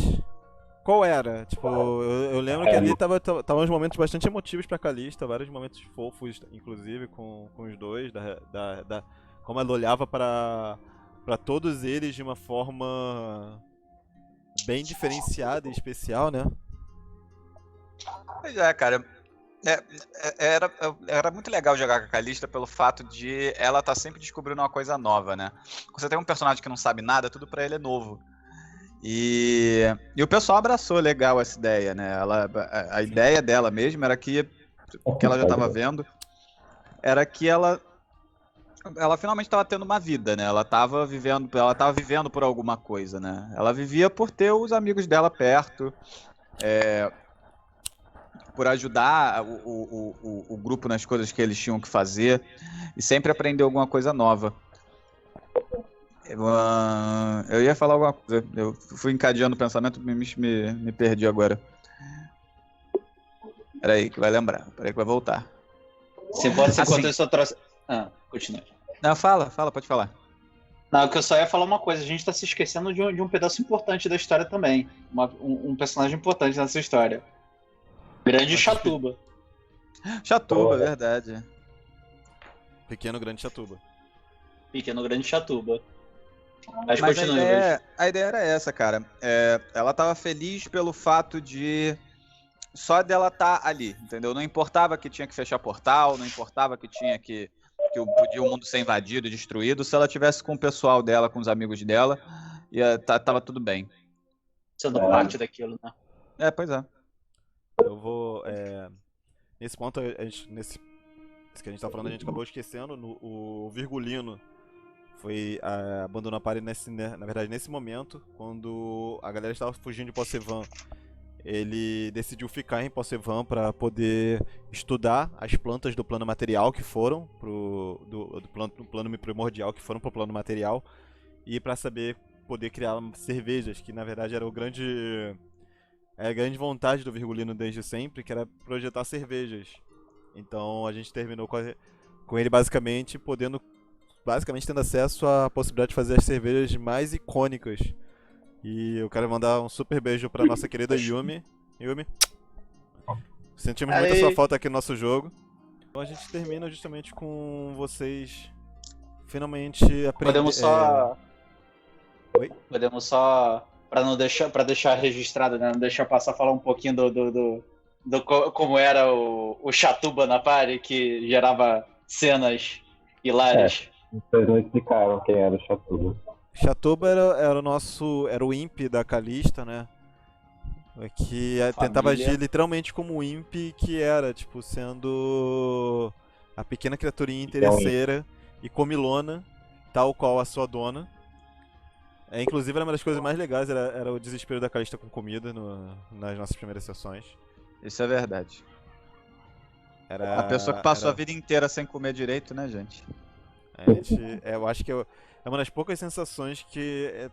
qual era? Tipo, eu lembro que ali tava uns momentos bastante emotivos pra Calista, vários momentos fofos, inclusive, com os dois, como ela olhava para todos eles de uma forma bem diferenciada e especial, né? Pois é, cara. Era muito legal jogar com a Calista pelo fato de ela tá sempre descobrindo uma coisa nova, né? Quando você tem um personagem que não sabe nada, tudo pra ele é novo. E o pessoal abraçou legal essa ideia, né? A ideia dela mesmo era que ela já tava vendo, era que ela finalmente estava tendo uma vida, né? Ela tava vivendo por alguma coisa, né? Ela vivia por ter os amigos dela perto, por ajudar o grupo nas coisas que eles tinham que fazer e sempre aprender alguma coisa nova. Eu ia falar alguma coisa, eu fui encadeando o pensamento, me perdi agora. Peraí que vai lembrar, peraí que vai voltar. Você pode ser Assim. enquanto isso eu trouxe... continua. Não, fala, pode falar. Não, que eu só ia falar uma coisa, a gente tá se esquecendo de um pedaço importante da história também. Um personagem importante nessa história. Grande Chatuba. Chatuba, verdade. Pequeno Grande Chatuba. Pequeno Grande Chatuba. Mas Mas continue, a ideia era essa, cara. Ela tava feliz pelo fato de só dela estar ali, entendeu? Não importava que tinha que fechar portal, não importava que podia o mundo ser invadido e destruído. Se ela tivesse com o pessoal dela, com os amigos dela, tava tudo bem. Sendo parte daquilo, né? Pois é. Eu vou. Nesse ponto, isso que a gente tá falando, a gente acabou esquecendo. O Virgulino abandonou a party na verdade nesse momento, quando a galera estava fugindo de Possevan. Ele decidiu ficar em Possevan para poder estudar as plantas do plano material que foram do plano primordial que foram pro plano material, e para poder criar cervejas, que na verdade era a grande vontade do Virgulino desde sempre, que era projetar cervejas. Então a gente terminou com ele basicamente tendo acesso à possibilidade de fazer as cervejas mais icônicas. E eu quero mandar um super beijo pra nossa querida Yumi. Yumi, sentimos muito a sua falta aqui no nosso jogo. Então a gente termina justamente com vocês finalmente aprendendo. Podemos só para deixar registrado, né? Não deixar passar, falar um pouquinho do como era o Chatuba na party, que gerava cenas hilárias. Vocês não explicaram quem era o Chatuba. Chatuba era o imp da Calista, né? Que tentava agir literalmente como o imp que era, tipo, sendo a pequena criaturinha interesseira e comilona, tal qual a sua dona. Inclusive, era uma das coisas mais legais, era o desespero da Calista com comida nas nossas primeiras sessões. Isso é verdade. A pessoa que passou a vida inteira sem comer direito, né, gente? Eu acho que é uma das poucas sensações que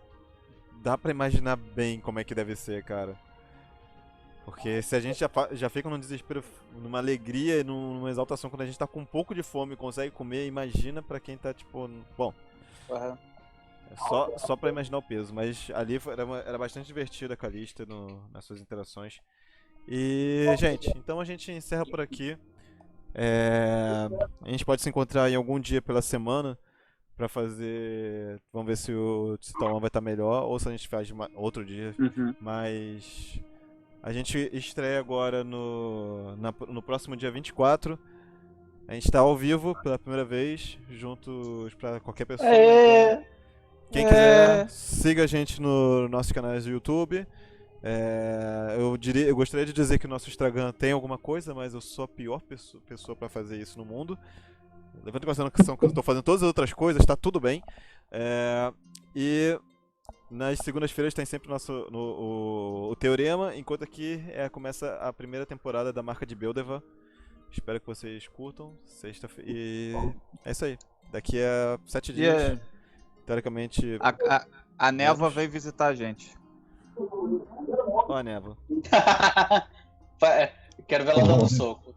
dá pra imaginar bem como é que deve ser, cara. Porque se a gente já fica num desespero, numa alegria e numa exaltação quando a gente tá com um pouco de fome e consegue comer, imagina pra quem tá, tipo... Bom, só pra imaginar o peso. Mas ali era bastante divertido a Calista nas suas interações. E, gente, então a gente encerra por aqui. A gente pode se encontrar em algum dia pela semana pra fazer... Vamos ver se o Tauan vai estar melhor ou se a gente faz outro dia. Mas a gente estreia agora no próximo dia 24. A gente tá ao vivo pela primeira vez, juntos pra qualquer pessoa. Então, quem quiser, siga a gente no nossos canais do YouTube. Eu gostaria de dizer que o nosso Instagram tem alguma coisa, mas eu sou a pior pessoa pra fazer isso no mundo. Levando em consideração que eu estou fazendo todas as outras coisas, tá tudo bem. E nas segundas-feiras tem sempre o Teorema, enquanto aqui começa a primeira temporada da Marca de Beldevan. Espero que vocês curtam. Sexta-feira. E é isso aí. Daqui a 7 dias, teoricamente... A Névoa veio visitar a gente. Ó a Névoa. Quero ver ela dando soco.